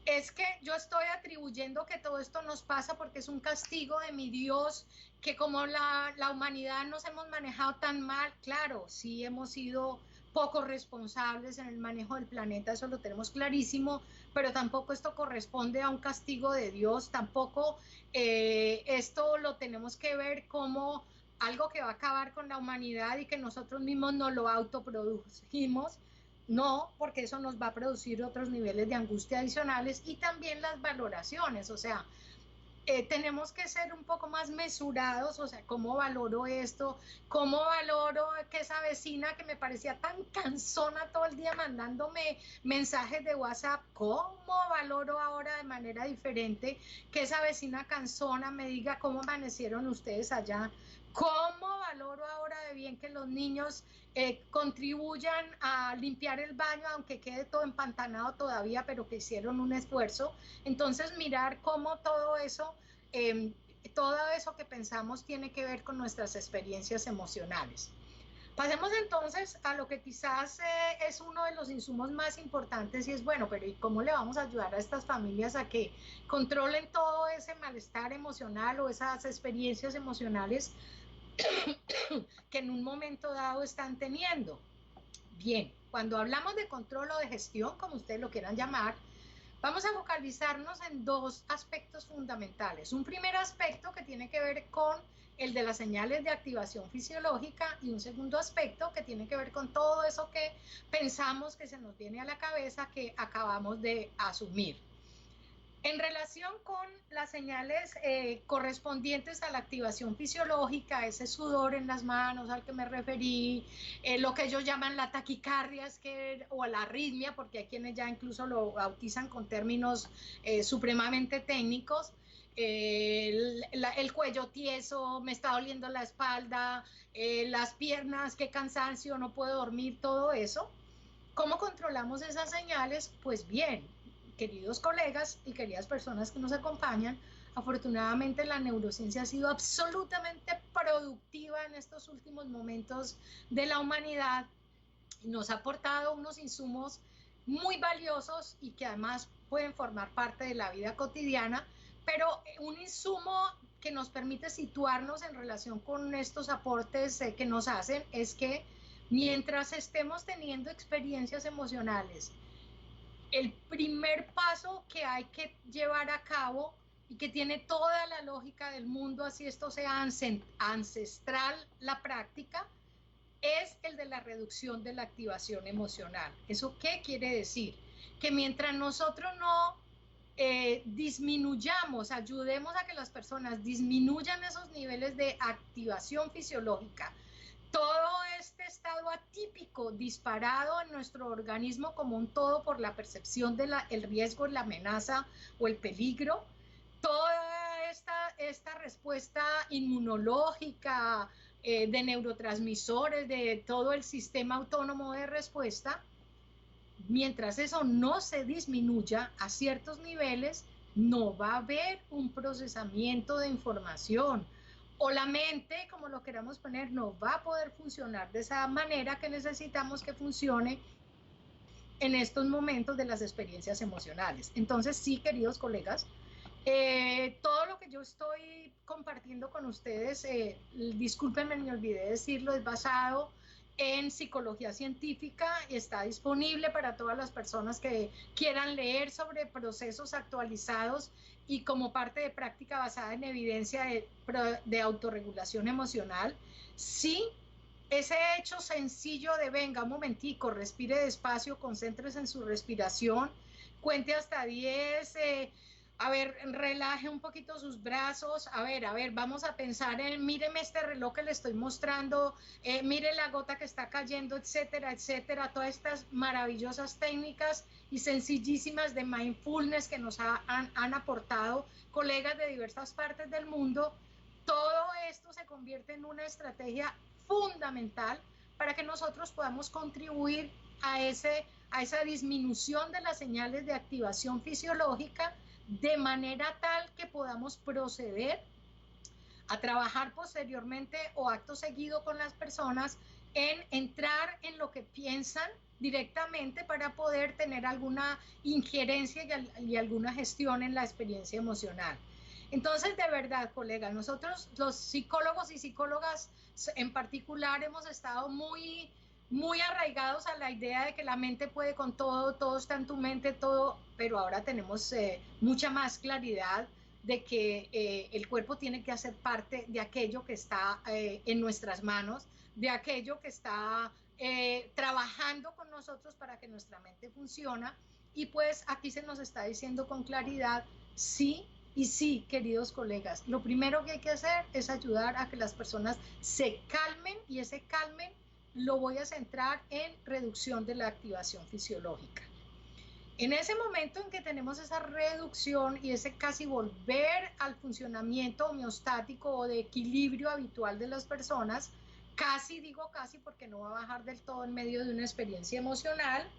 Es que yo estoy atribuyendo que todo esto nos pasa porque es un castigo de mi Dios, que como la humanidad nos hemos manejado tan mal, claro, sí hemos sido poco responsables en el manejo del planeta, eso lo tenemos clarísimo, pero tampoco esto corresponde a un castigo de Dios, tampoco esto lo tenemos que ver como algo que va a acabar con la humanidad y que nosotros mismos no lo autoproducimos. No, porque eso nos va a producir otros niveles de angustia adicionales y también las valoraciones, o sea, tenemos que ser un poco más mesurados, o sea, cómo valoro esto, cómo valoro que esa vecina que me parecía tan cansona todo el día mandándome mensajes de WhatsApp, cómo valoro ahora de manera diferente que esa vecina cansona me diga cómo amanecieron ustedes allá, cómo valoro ahora de bien que los niños contribuyan a limpiar el baño, aunque quede todo empantanado todavía, pero que hicieron un esfuerzo. Entonces, mirar cómo eh, todo eso que pensamos tiene que ver con nuestras experiencias emocionales. Pasemos entonces a lo que quizás es uno de los insumos más importantes y es, bueno, pero ¿y cómo le vamos a ayudar a estas familias a que controlen todo ese malestar emocional o esas experiencias emocionales que en un momento dado están teniendo? Bien, cuando hablamos de control o de gestión, como ustedes lo quieran llamar, vamos a focalizarnos en 2 aspectos fundamentales. Un primer aspecto que tiene que ver con el de las señales de activación fisiológica y un segundo aspecto que tiene que ver con todo eso que pensamos que se nos viene a la cabeza que acabamos de asumir. En relación con las señales correspondientes a la activación fisiológica, ese sudor en las manos al que me referí, lo que ellos llaman la taquicardia o la arritmia, porque hay quienes ya incluso lo bautizan con términos supremamente técnicos, el cuello tieso, me está doliendo la espalda, las piernas, qué cansancio, no puedo dormir, todo eso. ¿Cómo controlamos esas señales? Pues bien, queridos colegas y queridas personas que nos acompañan, afortunadamente la neurociencia ha sido absolutamente productiva en estos últimos momentos de la humanidad y nos ha aportado unos insumos muy valiosos y que además pueden formar parte de la vida cotidiana, pero un insumo que nos permite situarnos en relación con estos aportes que nos hacen es que mientras estemos teniendo experiencias emocionales, el primer paso que hay que llevar a cabo y que tiene toda la lógica del mundo, así esto sea ancestral la práctica, es el de la reducción de la activación emocional. ¿Eso qué quiere decir? Que mientras nosotros no disminuyamos, ayudemos a que las personas disminuyan esos niveles de activación fisiológica, todo este estado atípico disparado en nuestro organismo como un todo por la percepción del riesgo, la amenaza o el peligro, toda esta respuesta inmunológica de neurotransmisores, de todo el sistema autónomo de respuesta, mientras eso no se disminuya a ciertos niveles, no va a haber un procesamiento de información, o la mente, como lo queramos poner, no va a poder funcionar de esa manera que necesitamos que funcione en estos momentos de las experiencias emocionales. Entonces, sí, queridos colegas, todo lo que yo estoy compartiendo con ustedes, discúlpenme, me olvidé decirlo, es basado en psicología científica y está disponible para todas las personas que quieran leer sobre procesos actualizados y como parte de práctica basada en evidencia de autorregulación emocional. Sí, ese hecho sencillo de venga, un momentico, respire despacio, concéntrese en su respiración, cuente hasta 10, a ver, relaje un poquito sus brazos, a ver, vamos a pensar en, míreme este reloj que le estoy mostrando, mire la gota que está cayendo, etcétera, etcétera, todas estas maravillosas técnicas y sencillísimas de mindfulness que nos han aportado colegas de diversas partes del mundo. Todo esto se convierte en una estrategia fundamental para que nosotros podamos contribuir a esa disminución de las señales de activación fisiológica de manera tal que podamos proceder a trabajar posteriormente o acto seguido con las personas en entrar en lo que piensan directamente para poder tener alguna injerencia y alguna gestión en la experiencia emocional. Entonces, de verdad, colega, nosotros los psicólogos y psicólogas en particular hemos estado muy arraigados a la idea de que la mente puede con todo, todo está en tu mente, todo, pero ahora tenemos mucha más claridad de que el cuerpo tiene que hacer parte de aquello que está en nuestras manos, de aquello que está trabajando con nosotros para que nuestra mente funcione. Y pues aquí se nos está diciendo con claridad, sí y sí, queridos colegas, lo primero que hay que hacer es ayudar a que las personas se calmen, y ese calmen lo voy a centrar en reducción de la activación fisiológica. En ese momento en que tenemos esa reducción y ese casi volver al funcionamiento homeostático o de equilibrio habitual de las personas, casi digo casi porque no va a bajar del todo en medio de una experiencia emocional,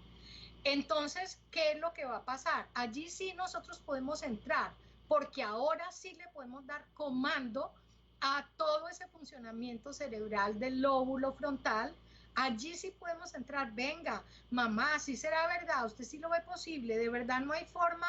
entonces, ¿qué es lo que va a pasar? Allí sí nosotros podemos entrar, porque ahora sí le podemos dar comando a todo ese funcionamiento cerebral del lóbulo frontal. Allí sí podemos entrar, venga, mamá, sí será verdad, usted sí lo ve posible, de verdad no hay forma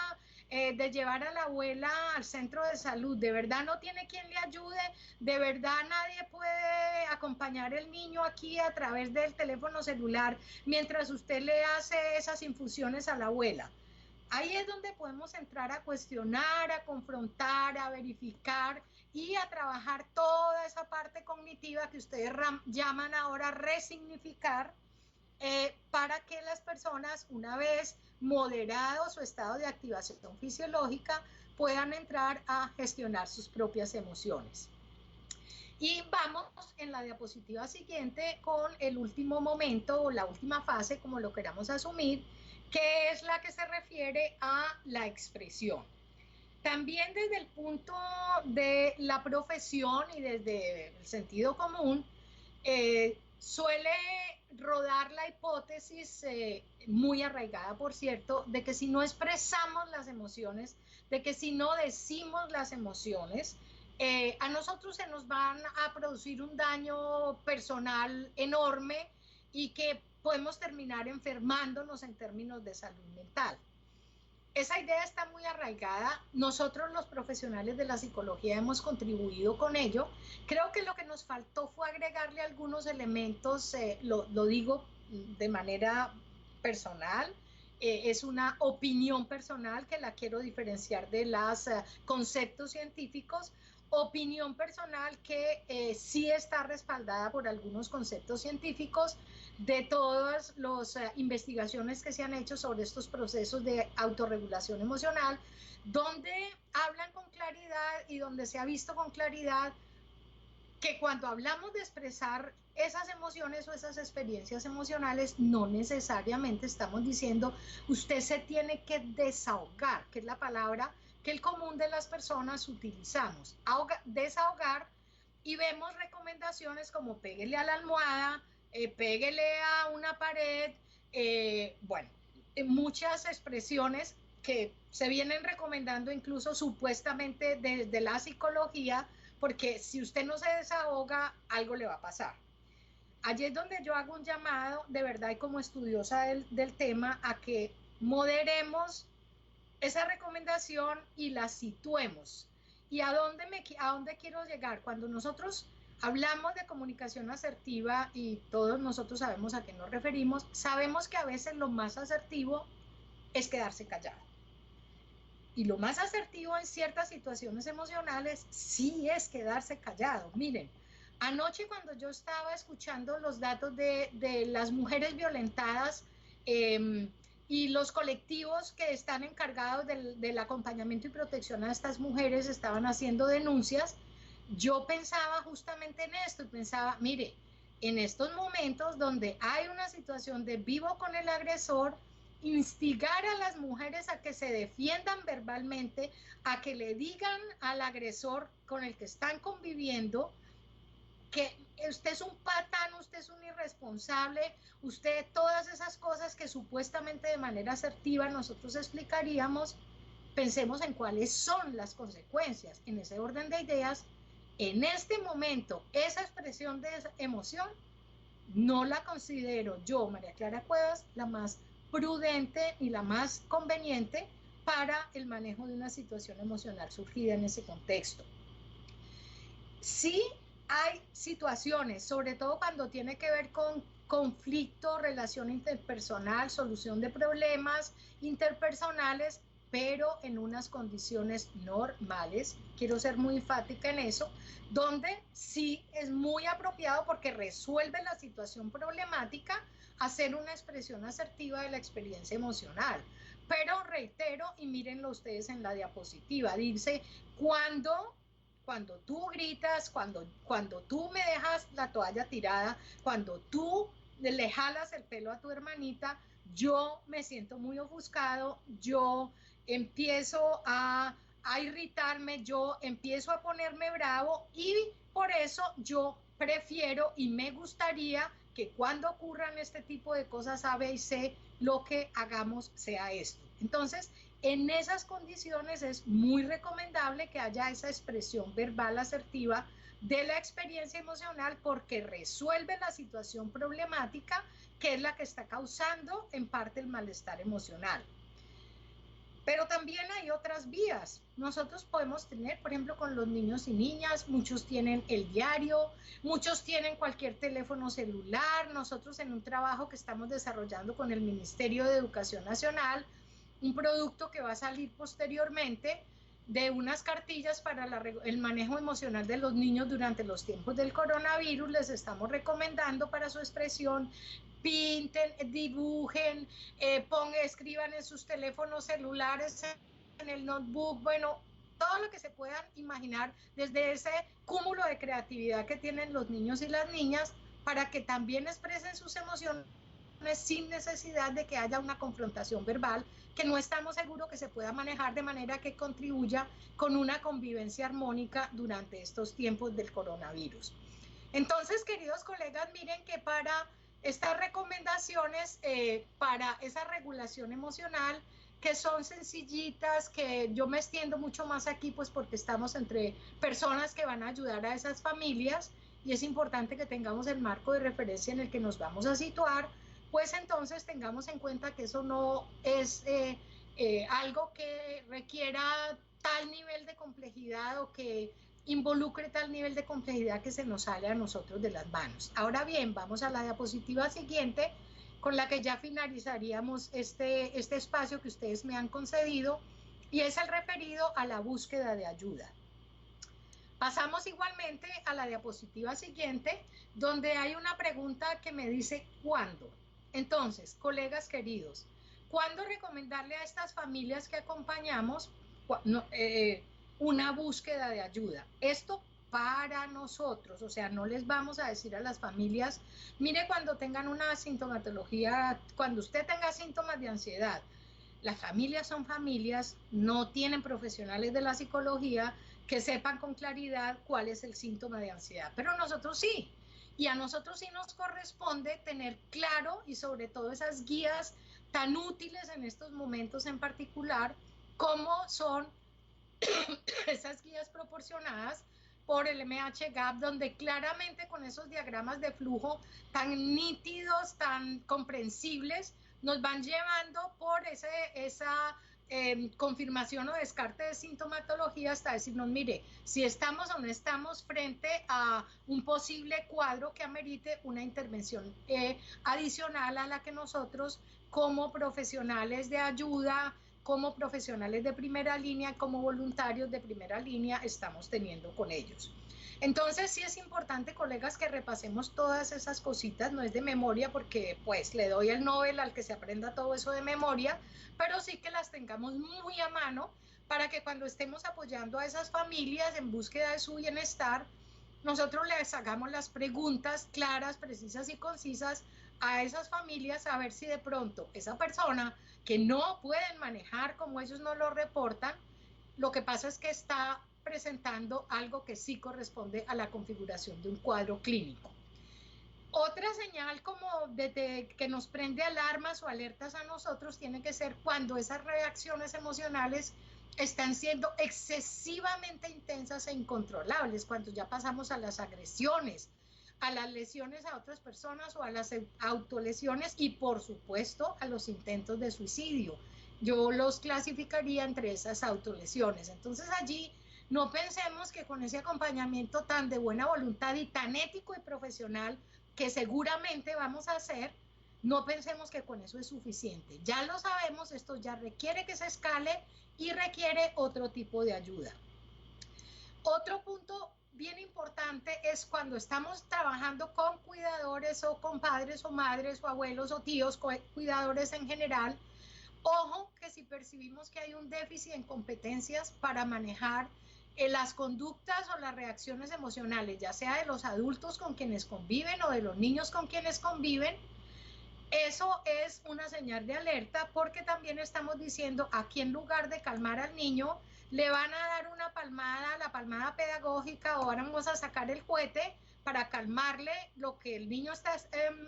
de llevar a la abuela al centro de salud, de verdad no tiene quien le ayude, de verdad nadie puede acompañar al niño aquí a través del teléfono celular mientras usted le hace esas infusiones a la abuela. Ahí es donde podemos entrar a cuestionar, a confrontar, a verificar y a trabajar toda esa parte cognitiva que ustedes llaman ahora resignificar, para que las personas, una vez moderado su estado de activación fisiológica, puedan entrar a gestionar sus propias emociones. Y vamos en la diapositiva siguiente con el último momento o la última fase, como lo queramos asumir, que es la que se refiere a la expresión. También desde el punto de la profesión y desde el sentido común, suele rodar la hipótesis, muy arraigada por cierto, de que si no expresamos las emociones, de que si no decimos las emociones, a nosotros se nos van a producir un daño personal enorme y que podemos terminar enfermándonos en términos de salud mental. Esa idea está muy arraigada. Nosotros los profesionales de la psicología hemos contribuido con ello. Creo que lo que nos faltó fue agregarle algunos elementos, lo digo de manera personal, es una opinión personal que la quiero diferenciar de los conceptos científicos, opinión personal que sí está respaldada por algunos conceptos científicos de todas las investigaciones que se han hecho sobre estos procesos de autorregulación emocional, donde hablan con claridad y donde se ha visto con claridad que cuando hablamos de expresar esas emociones o esas experiencias emocionales, no necesariamente estamos diciendo usted se tiene que desahogar, que es la palabra que el común de las personas utilizamos. Desahogar, y vemos recomendaciones como péguele a la almohada, péguele a una pared, bueno, muchas expresiones que se vienen recomendando incluso supuestamente desde la psicología, porque si usted no se desahoga, algo le va a pasar. Allí es donde yo hago un llamado, de verdad, y como estudiosa del tema, a que moderemos esa recomendación y la situemos. ¿Y a dónde quiero llegar? Cuando nosotros hablamos de comunicación asertiva, y todos nosotros sabemos a qué nos referimos, sabemos que a veces lo más asertivo es quedarse callado. Y lo más asertivo en ciertas situaciones emocionales sí es quedarse callado. Miren, anoche cuando yo estaba escuchando los datos de las mujeres violentadas, y los colectivos que están encargados del acompañamiento y protección a estas mujeres estaban haciendo denuncias, yo pensaba justamente en esto y pensaba, mire, en estos momentos donde hay una situación de vivo con el agresor, instigar a las mujeres a que se defiendan verbalmente, a que le digan al agresor con el que están conviviendo que usted es un patán, usted es un irresponsable, usted todas esas cosas que supuestamente de manera asertiva nosotros explicaríamos, pensemos en cuáles son las consecuencias. En ese orden de ideas, en este momento, esa expresión de esa emoción no la considero yo, María Clara Cuevas, la más prudente y la más conveniente para el manejo de una situación emocional surgida en ese contexto. Sí hay situaciones, sobre todo cuando tiene que ver con conflicto, relación interpersonal, solución de problemas interpersonales, pero en unas condiciones normales, quiero ser muy enfática en eso, donde sí es muy apropiado porque resuelve la situación problemática hacer una expresión asertiva de la experiencia emocional. Pero reitero, y mírenlo ustedes en la diapositiva, dice, cuando tú gritas, cuando tú me dejas la toalla tirada, cuando tú le jalas el pelo a tu hermanita, yo me siento muy ofuscado, yo empiezo a irritarme, yo empiezo a ponerme bravo y por eso yo prefiero y me gustaría que cuando ocurran este tipo de cosas A, B y C, lo que hagamos sea esto. Entonces, en esas condiciones es muy recomendable que haya esa expresión verbal asertiva de la experiencia emocional porque resuelve la situación problemática que es la que está causando en parte el malestar emocional. Pero también hay otras vías. Nosotros podemos tener, por ejemplo, con los niños y niñas, muchos tienen el diario, muchos tienen cualquier teléfono celular. Nosotros en un trabajo que estamos desarrollando con el Ministerio de Educación Nacional, un producto que va a salir posteriormente de unas cartillas para el manejo emocional de los niños durante los tiempos del coronavirus, les estamos recomendando para su expresión, pinten, dibujen, escriban en sus teléfonos celulares, en el notebook, bueno, todo lo que se puedan imaginar desde ese cúmulo de creatividad que tienen los niños y las niñas para que también expresen sus emociones sin necesidad de que haya una confrontación verbal que no estamos seguros que se pueda manejar de manera que contribuya con una convivencia armónica durante estos tiempos del coronavirus. Entonces, queridos colegas, miren que para estas recomendaciones para esa regulación emocional, que son sencillitas, que yo me extiendo mucho más aquí, pues porque estamos entre personas que van a ayudar a esas familias y es importante que tengamos el marco de referencia en el que nos vamos a situar, pues entonces tengamos en cuenta que eso no es algo que requiera tal nivel de complejidad o que involucre tal nivel de complejidad que se nos sale a nosotros de las manos. Ahora bien, vamos a la diapositiva siguiente, con la que ya finalizaríamos este espacio que ustedes me han concedido, y es el referido a la búsqueda de ayuda. Pasamos igualmente a la diapositiva siguiente, donde hay una pregunta que me dice ¿cuándo? Entonces, colegas queridos, ¿cuándo recomendarle a estas familias que acompañamos una búsqueda de ayuda? Esto para nosotros, o sea, no les vamos a decir a las familias, mire, cuando tengan una sintomatología, cuando usted tenga síntomas de ansiedad, las familias son familias, no tienen profesionales de la psicología que sepan con claridad cuál es el síntoma de ansiedad, pero nosotros sí. Y a nosotros sí nos corresponde tener claro y sobre todo esas guías tan útiles en estos momentos en particular, como son esas guías proporcionadas por el MHGAP, donde claramente con esos diagramas de flujo tan nítidos, tan comprensibles, nos van llevando por esa confirmación o descarte de sintomatología hasta decirnos, mire, si estamos o no estamos frente a un posible cuadro que amerite una intervención adicional a la que nosotros como profesionales de ayuda, como profesionales de primera línea, como voluntarios de primera línea estamos teniendo con ellos. Entonces sí es importante, colegas, que repasemos todas esas cositas, no es de memoria porque pues le doy el Nobel al que se aprenda todo eso de memoria, pero sí que las tengamos muy a mano para que cuando estemos apoyando a esas familias en búsqueda de su bienestar, nosotros les hagamos las preguntas claras, precisas y concisas a esas familias a ver si de pronto esa persona que no pueden manejar como ellos nos lo reportan, lo que pasa es que está presentando algo que sí corresponde a la configuración de un cuadro clínico. Otra señal como que nos prende alarmas o alertas a nosotros tiene que ser cuando esas reacciones emocionales están siendo excesivamente intensas e incontrolables cuando ya pasamos a las agresiones, a las lesiones a otras personas o a las autolesiones y por supuesto a los intentos de suicidio. Yo los clasificaría entre esas autolesiones. Entonces allí no pensemos que con ese acompañamiento tan de buena voluntad y tan ético y profesional que seguramente vamos a hacer, no pensemos que con eso es suficiente. Ya lo sabemos, esto ya requiere que se escale y requiere otro tipo de ayuda. Otro punto bien importante es cuando estamos trabajando con cuidadores o con padres o madres o abuelos o tíos, cuidadores en general, ojo que si percibimos que hay un déficit en competencias para manejar las conductas o las reacciones emocionales, ya sea de los adultos con quienes conviven o de los niños con quienes conviven, eso es una señal de alerta porque también estamos diciendo aquí en lugar de calmar al niño, le van a dar una palmada, la palmada pedagógica o vamos a sacar el juguete para calmarle lo que el niño está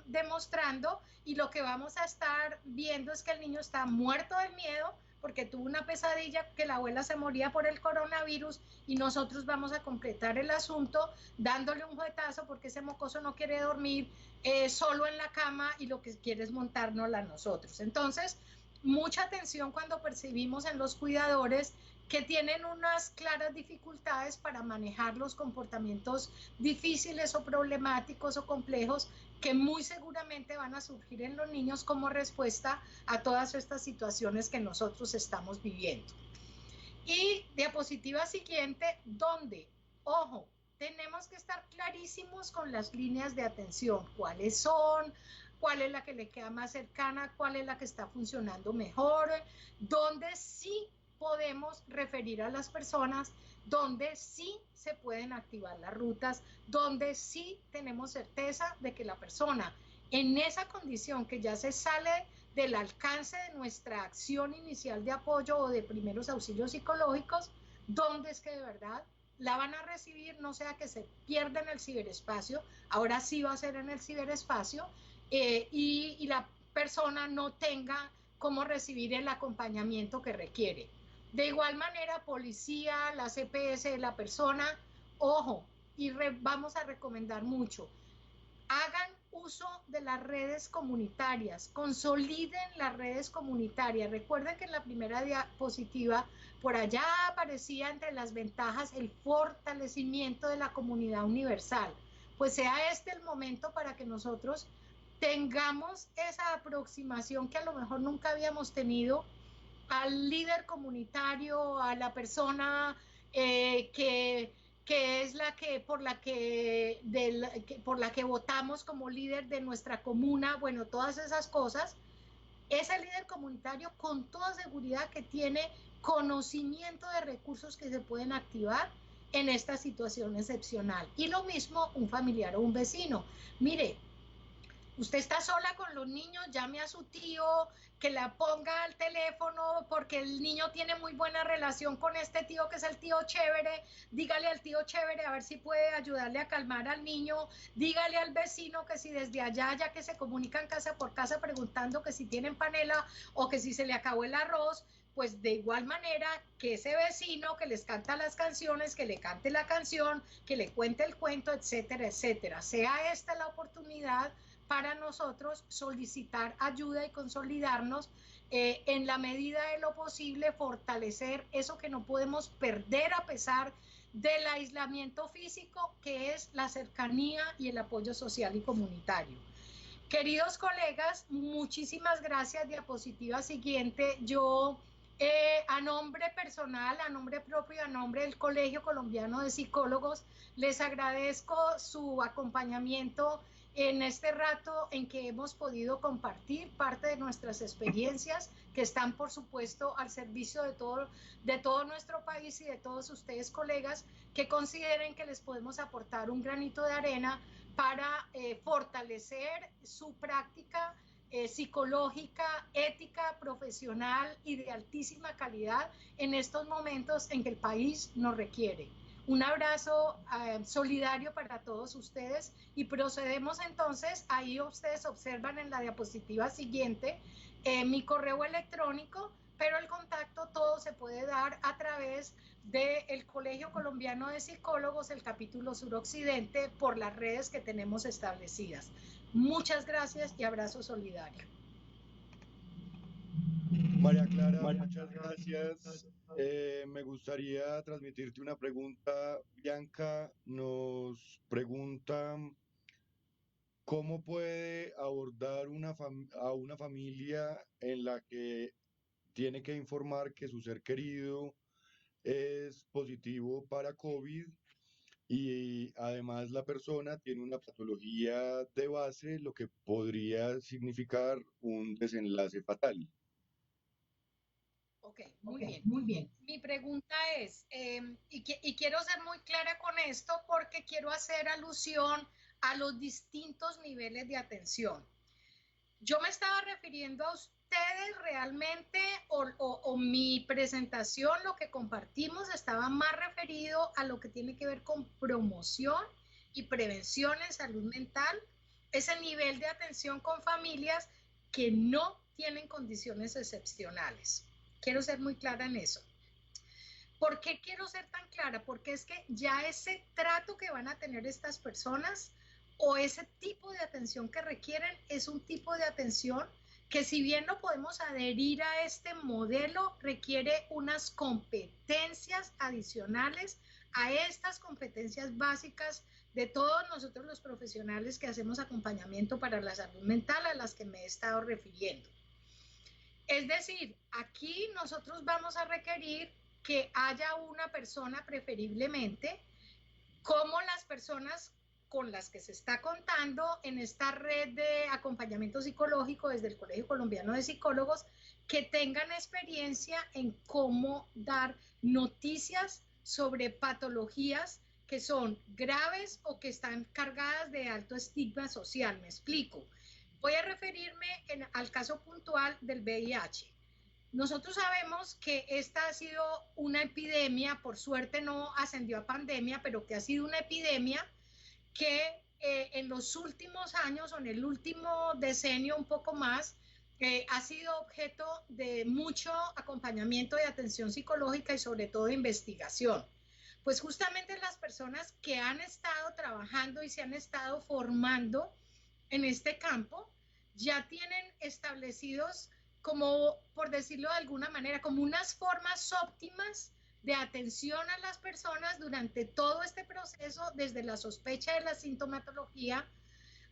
demostrando y lo que vamos a estar viendo es que el niño está muerto del miedo porque tuvo una pesadilla que la abuela se moría por el coronavirus y nosotros vamos a completar el asunto dándole un juguetazo porque ese mocoso no quiere dormir solo en la cama y lo que quiere es montárnosla a nosotros. Entonces, mucha atención cuando percibimos en los cuidadores que tienen unas claras dificultades para manejar los comportamientos difíciles o problemáticos o complejos que muy seguramente van a surgir en los niños como respuesta a todas estas situaciones que nosotros estamos viviendo. Y diapositiva siguiente, donde, ojo, tenemos que estar clarísimos con las líneas de atención, cuáles son, cuál es la que le queda más cercana, cuál es la que está funcionando mejor, donde sí podemos referir a las personas, donde sí se pueden activar las rutas, donde sí tenemos certeza de que la persona en esa condición que ya se sale del alcance de nuestra acción inicial de apoyo o de primeros auxilios psicológicos, donde es que de verdad la van a recibir, no sea que se pierda en el ciberespacio, ahora sí va a ser en el ciberespacio, y la persona no tenga cómo recibir el acompañamiento que requiere. De igual manera, policía, la CPS de la persona, ojo, y vamos a recomendar mucho, hagan uso de las redes comunitarias, consoliden las redes comunitarias. Recuerden que en la primera diapositiva por allá aparecía entre las ventajas el fortalecimiento de la comunidad universal. Pues sea este el momento para que nosotros tengamos esa aproximación que a lo mejor nunca habíamos tenido al líder comunitario, a la persona que es la que por la que votamos como líder de nuestra comuna, bueno, todas esas cosas, ese líder comunitario con toda seguridad que tiene conocimiento de recursos que se pueden activar en esta situación excepcional. Y lo mismo un familiar o un vecino. Mire, usted está sola con los niños, llame a su tío, que la ponga al teléfono porque el niño tiene muy buena relación con este tío que es el tío chévere, dígale al tío chévere a ver si puede ayudarle a calmar al niño, dígale al vecino que si desde allá, ya que se comunican casa por casa preguntando que si tienen panela o que si se le acabó el arroz, pues de igual manera que ese vecino que les canta las canciones, que le cante la canción, que le cuente el cuento, etcétera, etcétera. Sea esta la oportunidad para nosotros solicitar ayuda y consolidarnos en la medida de lo posible, fortalecer eso que no podemos perder a pesar del aislamiento físico, que es la cercanía y el apoyo social y comunitario. Queridos colegas, muchísimas gracias. Diapositiva siguiente. Yo, a nombre personal, a nombre propio, a nombre del Colegio Colombiano de Psicólogos, les agradezco su acompañamiento en este rato en que hemos podido compartir parte de nuestras experiencias que están, por supuesto, al servicio de todo nuestro país y de todos ustedes, colegas, que consideren que les podemos aportar un granito de arena para fortalecer su práctica psicológica, ética, profesional y de altísima calidad en estos momentos en que el país nos requiere. Un abrazo solidario para todos ustedes y procedemos entonces, ahí ustedes observan en la diapositiva siguiente mi correo electrónico pero el contacto todo se puede dar a través del Colegio Colombiano de Psicólogos, el capítulo suroccidente, por las redes que tenemos establecidas. Muchas gracias y abrazo solidario. María Clara, muchas gracias. Me gustaría transmitirte una pregunta. Bianca nos pregunta, ¿cómo puede abordar a una familia en la que tiene que informar que su ser querido es positivo para COVID y además la persona tiene una patología de base, lo que podría significar un desenlace fatal? Ok, muy bien. Mi pregunta es, y quiero ser muy clara con esto porque quiero hacer alusión a los distintos niveles de atención. Yo me estaba refiriendo a ustedes realmente o mi presentación, lo que compartimos, estaba más referido a lo que tiene que ver con promoción y prevención en salud mental, ese nivel de atención con familias que no tienen condiciones excepcionales. Quiero ser muy clara en eso. ¿Por qué quiero ser tan clara? Porque es que ya ese trato que van a tener estas personas o ese tipo de atención que requieren es un tipo de atención que si bien no podemos adherir a este modelo, requiere unas competencias adicionales a estas competencias básicas de todos nosotros los profesionales que hacemos acompañamiento para la salud mental a las que me he estado refiriendo. Es decir, aquí nosotros vamos a requerir que haya una persona preferiblemente, como las personas con las que se está contando en esta red de acompañamiento psicológico desde el Colegio Colombiano de Psicólogos, que tengan experiencia en cómo dar noticias sobre patologías que son graves o que están cargadas de alto estigma social. Me explico. Voy a referirme al caso puntual del VIH. Nosotros sabemos que esta ha sido una epidemia, por suerte no ascendió a pandemia, pero que ha sido una epidemia que en los últimos años o en el último decenio un poco más, ha sido objeto de mucho acompañamiento y atención psicológica y sobre todo de investigación. Pues justamente las personas que han estado trabajando y se han estado formando en este campo ya tienen establecidos como, por decirlo de alguna manera, como unas formas óptimas de atención a las personas durante todo este proceso, desde la sospecha de la sintomatología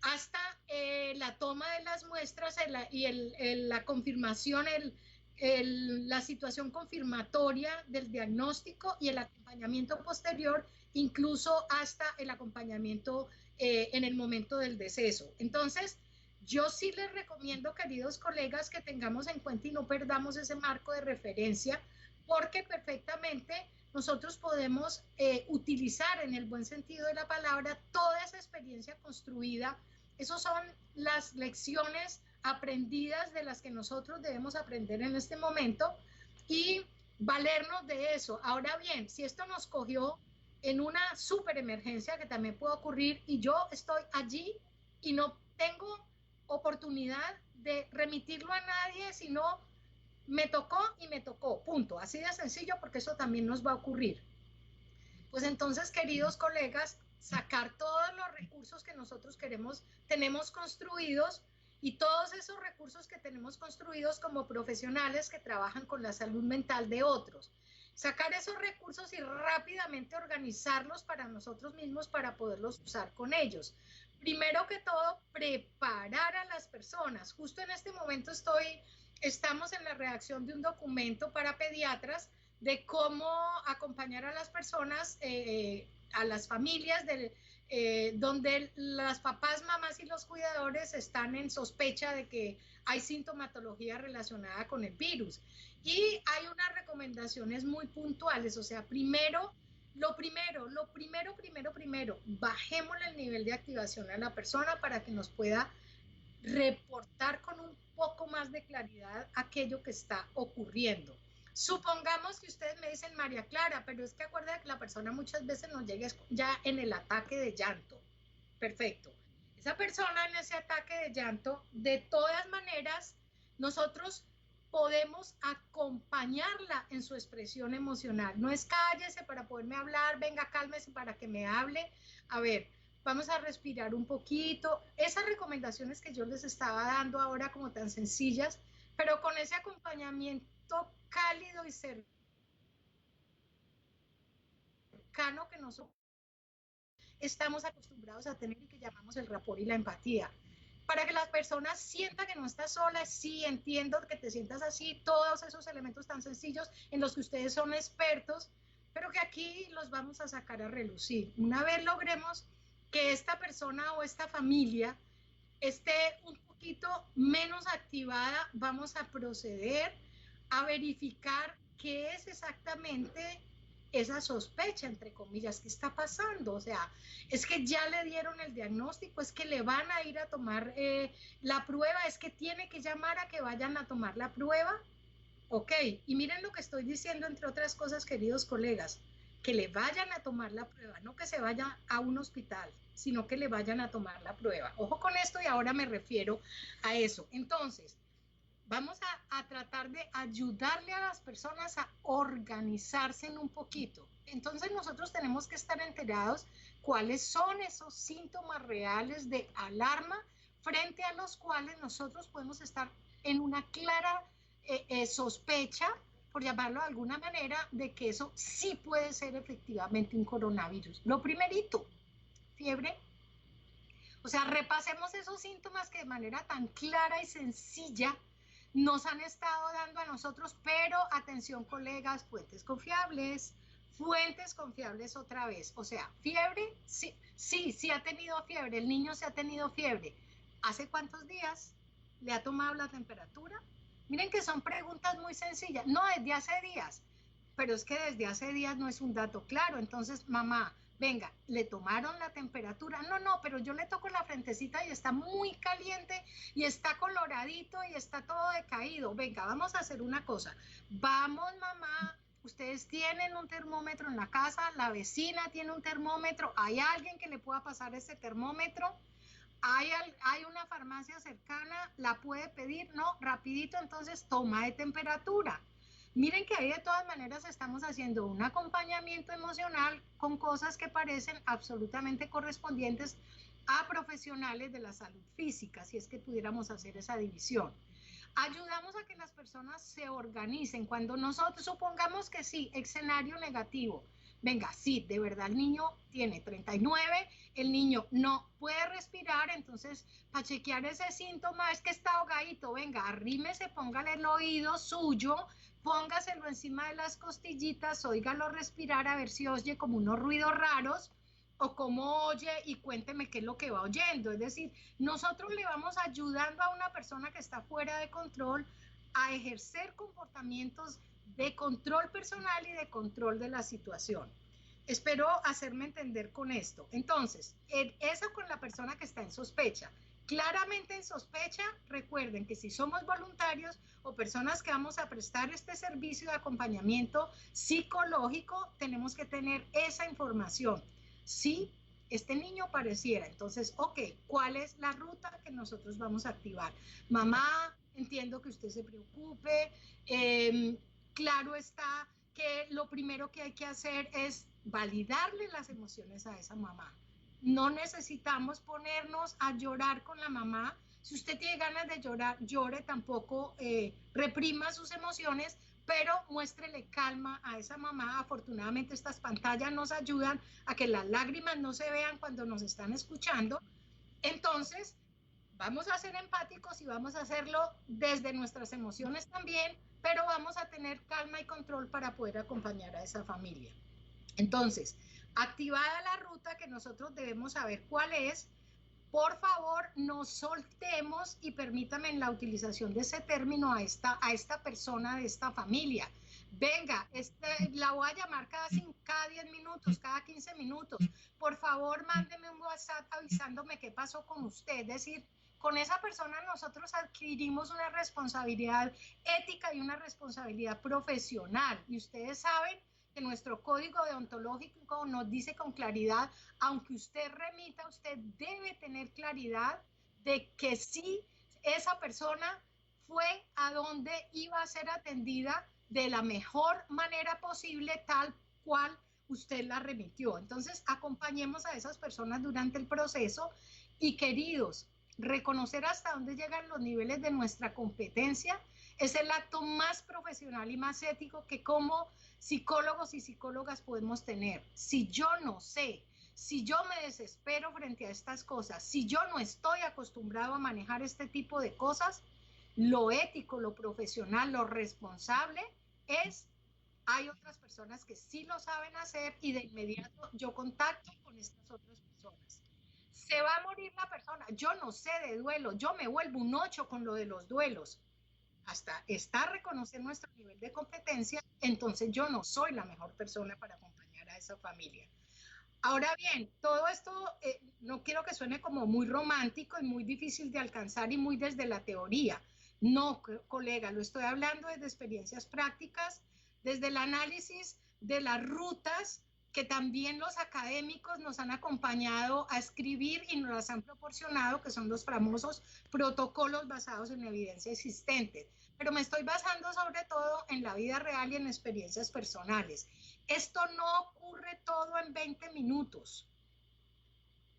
hasta la toma de las muestras y la confirmación, la situación confirmatoria del diagnóstico y el acompañamiento posterior, incluso hasta el acompañamiento en el momento del deceso. Entonces, yo sí les recomiendo, queridos colegas, que tengamos en cuenta y no perdamos ese marco de referencia, porque perfectamente nosotros podemos utilizar en el buen sentido de la palabra toda esa experiencia construida. Esas son las lecciones aprendidas de las que nosotros debemos aprender en este momento y valernos de eso. Ahora bien, si esto nos cogió en una super emergencia que también puede ocurrir y yo estoy allí y no tengo oportunidad de remitirlo a nadie, sino me tocó y me tocó, punto. Así de sencillo, porque eso también nos va a ocurrir. Pues entonces, queridos colegas, sacar todos los recursos que nosotros tenemos construidos y todos esos recursos que tenemos construidos como profesionales que trabajan con la salud mental de otros. Sacar esos recursos y rápidamente organizarlos para nosotros mismos para poderlos usar con ellos. Primero que todo, preparar a las personas. Justo en este momento estamos en la redacción de un documento para pediatras de cómo acompañar a las personas, a las familias donde las papás, mamás y los cuidadores están en sospecha de que hay sintomatología relacionada con el virus. Y hay unas recomendaciones muy puntuales, o sea, primero, bajémosle el nivel de activación a la persona para que nos pueda reportar con un poco más de claridad aquello que está ocurriendo. Supongamos que ustedes me dicen, María Clara, pero es que acuerda que la persona muchas veces nos llega ya en el ataque de llanto. Perfecto. Esa persona en ese ataque de llanto, de todas maneras, nosotros podemos acompañarla en su expresión emocional. No es cállese para poderme hablar, venga, cálmese para que me hable. A ver, vamos a respirar un poquito. Esas recomendaciones que yo les estaba dando ahora como tan sencillas, pero con ese acompañamiento cálido y cercano que nosotros estamos acostumbrados a tener y que llamamos el rapport y la empatía. Para que la persona sienta que no está sola, sí, entiendo que te sientas así, todos esos elementos tan sencillos en los que ustedes son expertos, pero que aquí los vamos a sacar a relucir. Una vez logremos que esta persona o esta familia esté un poquito menos activada, vamos a proceder a verificar qué es exactamente esa sospecha, entre comillas, que está pasando. O sea, es que ya le dieron el diagnóstico, es que le van a ir a tomar la prueba, es que tiene que llamar a que vayan a tomar la prueba. Ok, y miren lo que estoy diciendo, entre otras cosas, queridos colegas, que le vayan a tomar la prueba, no que se vaya a un hospital, sino que le vayan a tomar la prueba. Ojo con esto y ahora me refiero a eso. Entonces, vamos a tratar de ayudarle a las personas a organizarse en un poquito. Entonces nosotros tenemos que estar enterados cuáles son esos síntomas reales de alarma frente a los cuales nosotros podemos estar en una clara sospecha, por llamarlo de alguna manera, de que eso sí puede ser efectivamente un coronavirus. Lo primerito, fiebre. O sea, repasemos esos síntomas que de manera tan clara y sencilla nos han estado dando a nosotros, pero atención colegas, fuentes confiables otra vez. O sea, fiebre, sí ha tenido fiebre, el niño se ha tenido fiebre. ¿Hace cuántos días le ha tomado la temperatura? Miren que son preguntas muy sencillas, no desde hace días, pero es que desde hace días no es un dato claro. Entonces, mamá, venga, ¿le tomaron la temperatura? No, pero yo le toco la frentecita y está muy caliente y está coloradito y está todo decaído. Venga, vamos a hacer una cosa. Vamos, mamá, ustedes tienen un termómetro en la casa, la vecina tiene un termómetro, ¿hay alguien que le pueda pasar ese termómetro? Hay una farmacia cercana, la puede pedir, no, rapidito, entonces toma de temperatura. Miren que ahí de todas maneras estamos haciendo un acompañamiento emocional con cosas que parecen absolutamente correspondientes a profesionales de la salud física, si es que pudiéramos hacer esa división. Ayudamos a que las personas se organicen. Cuando nosotros supongamos que sí, escenario negativo, venga, sí, de verdad el niño tiene 39, el niño no puede respirar, entonces para chequear ese síntoma es que está ahogadito, venga, arrímese, póngale el oído suyo, póngaselo encima de las costillitas, óigalo respirar a ver si oye como unos ruidos raros o cómo oye y cuénteme qué es lo que va oyendo. Es decir, nosotros le vamos ayudando a una persona que está fuera de control a ejercer comportamientos de control personal y de control de la situación. Espero hacerme entender con esto. Entonces, eso con la persona que está en sospecha. Claramente en sospecha, recuerden que si somos voluntarios o personas que vamos a prestar este servicio de acompañamiento psicológico, tenemos que tener esa información. Sí, este niño pareciera. Entonces, ok, ¿cuál es la ruta que nosotros vamos a activar? Mamá, entiendo que usted se preocupe. Claro está que lo primero que hay que hacer es validarle las emociones a esa mamá. No necesitamos ponernos a llorar con la mamá. Si usted tiene ganas de llorar, llore, tampoco reprima sus emociones, pero muéstrele calma a esa mamá. Afortunadamente estas pantallas nos ayudan a que las lágrimas no se vean cuando nos están escuchando. Entonces, vamos a ser empáticos y vamos a hacerlo desde nuestras emociones también, pero vamos a tener calma y control para poder acompañar a esa familia. Entonces, activada la ruta que nosotros debemos saber cuál es, por favor, no soltemos y permítame en la utilización de ese término a esta persona de esta familia. Venga, la voy a llamar cada 10 minutos, cada 15 minutos. Por favor, mándeme un WhatsApp avisándome qué pasó con usted. Es decir, con esa persona nosotros adquirimos una responsabilidad ética y una responsabilidad profesional. Y ustedes saben que nuestro código deontológico nos dice con claridad, aunque usted remita, usted debe tener claridad de que sí, esa persona fue a donde iba a ser atendida de la mejor manera posible, tal cual usted la remitió. Entonces, acompañemos a esas personas durante el proceso y, queridos, reconocer hasta dónde llegan los niveles de nuestra competencia es el acto más profesional y más ético que como psicólogos y psicólogas podemos tener. Si yo no sé, si yo me desespero frente a estas cosas, si yo no estoy acostumbrado a manejar este tipo de cosas, lo ético, lo profesional, lo responsable es, hay otras personas que sí lo saben hacer y de inmediato yo contacto con estas otras personas. Se va a morir la persona, yo no sé de duelo, yo me vuelvo un 8 con lo de los duelos. Hasta está reconocer nuestro nivel de competencia, entonces yo no soy la mejor persona para acompañar a esa familia. Ahora bien, todo esto no quiero que suene como muy romántico y muy difícil de alcanzar y muy desde la teoría. No, colega, lo estoy hablando desde experiencias prácticas, desde el análisis de las rutas que también los académicos nos han acompañado a escribir y nos las han proporcionado, que son los famosos protocolos basados en evidencia existente. Pero me estoy basando sobre todo en la vida real y en experiencias personales. Esto no ocurre todo en 20 minutos.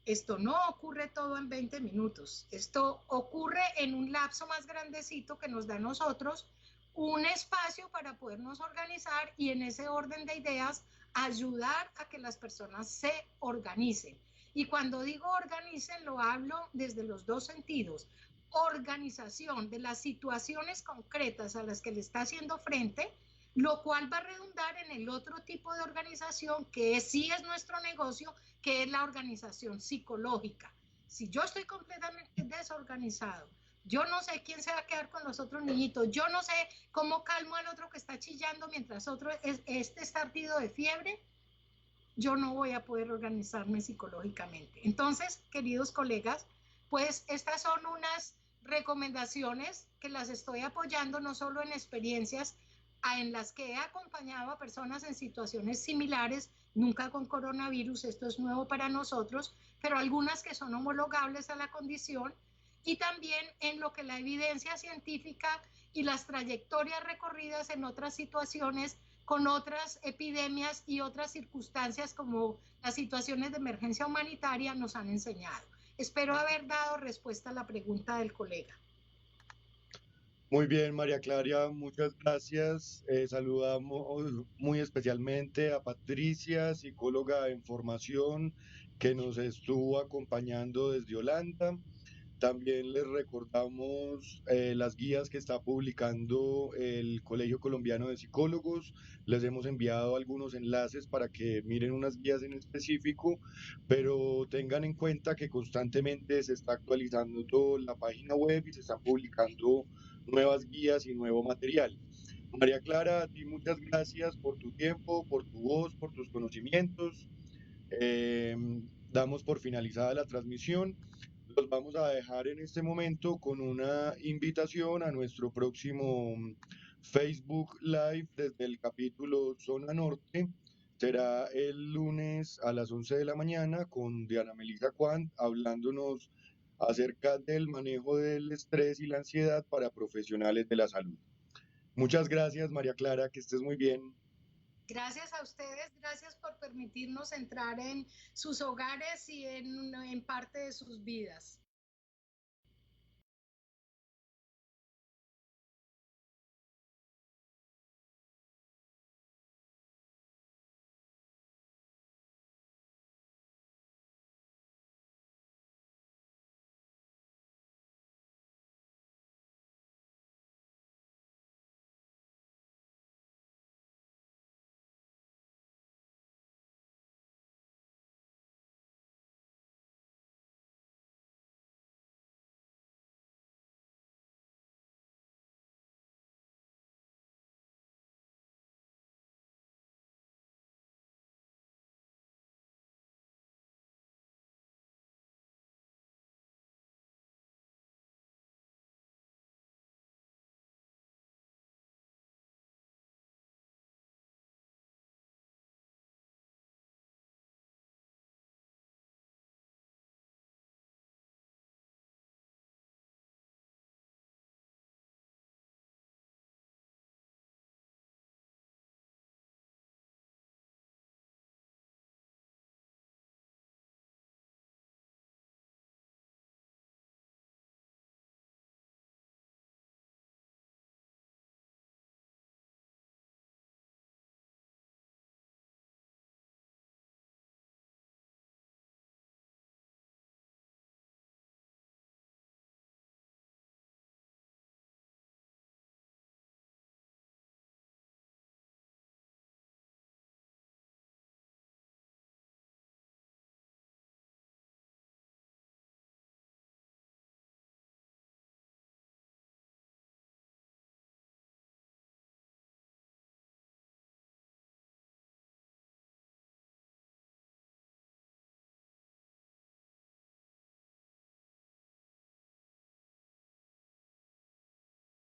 Esto no ocurre todo en 20 minutos. Esto ocurre en un lapso más grandecito que nos da a nosotros un espacio para podernos organizar y en ese orden de ideas ayudar a que las personas se organicen. Y cuando digo organicen, lo hablo desde los dos sentidos. Organización de las situaciones concretas a las que le está haciendo frente, lo cual va a redundar en el otro tipo de organización que sí es nuestro negocio, que es la organización psicológica. Si yo estoy completamente desorganizado, yo no sé quién se va a quedar con los otros niñitos, yo no sé cómo calmo al otro que está chillando mientras otro este está ardido de fiebre, yo no voy a poder organizarme psicológicamente. Entonces, queridos colegas, pues estas son unas recomendaciones que las estoy apoyando no solo en experiencias en las que he acompañado a personas en situaciones similares, nunca con coronavirus, esto es nuevo para nosotros, pero algunas que son homologables a la condición, y también en lo que la evidencia científica y las trayectorias recorridas en otras situaciones con otras epidemias y otras circunstancias como las situaciones de emergencia humanitaria nos han enseñado. Espero haber dado respuesta a la pregunta del colega. Muy bien, María Clara, muchas gracias. Saludamos muy especialmente a Patricia, psicóloga en formación, que nos estuvo acompañando desde Holanda. También les recordamos las guías que está publicando el Colegio Colombiano de Psicólogos. Les hemos enviado algunos enlaces para que miren unas guías en específico, pero tengan en cuenta que constantemente se está actualizando toda la página web y se están publicando nuevas guías y nuevo material. María Clara, a ti muchas gracias por tu tiempo, por tu voz, por tus conocimientos. Eh, Damos por finalizada la transmisión. Los vamos a dejar en este momento con una invitación a nuestro próximo Facebook Live desde el capítulo Zona Norte. Será el lunes a las 11 de la mañana con Diana Melissa Quant hablándonos acerca del manejo del estrés y la ansiedad para profesionales de la salud. Muchas gracias, María Clara, que estés muy bien. Gracias a ustedes, gracias por permitirnos entrar en sus hogares y en parte de sus vidas.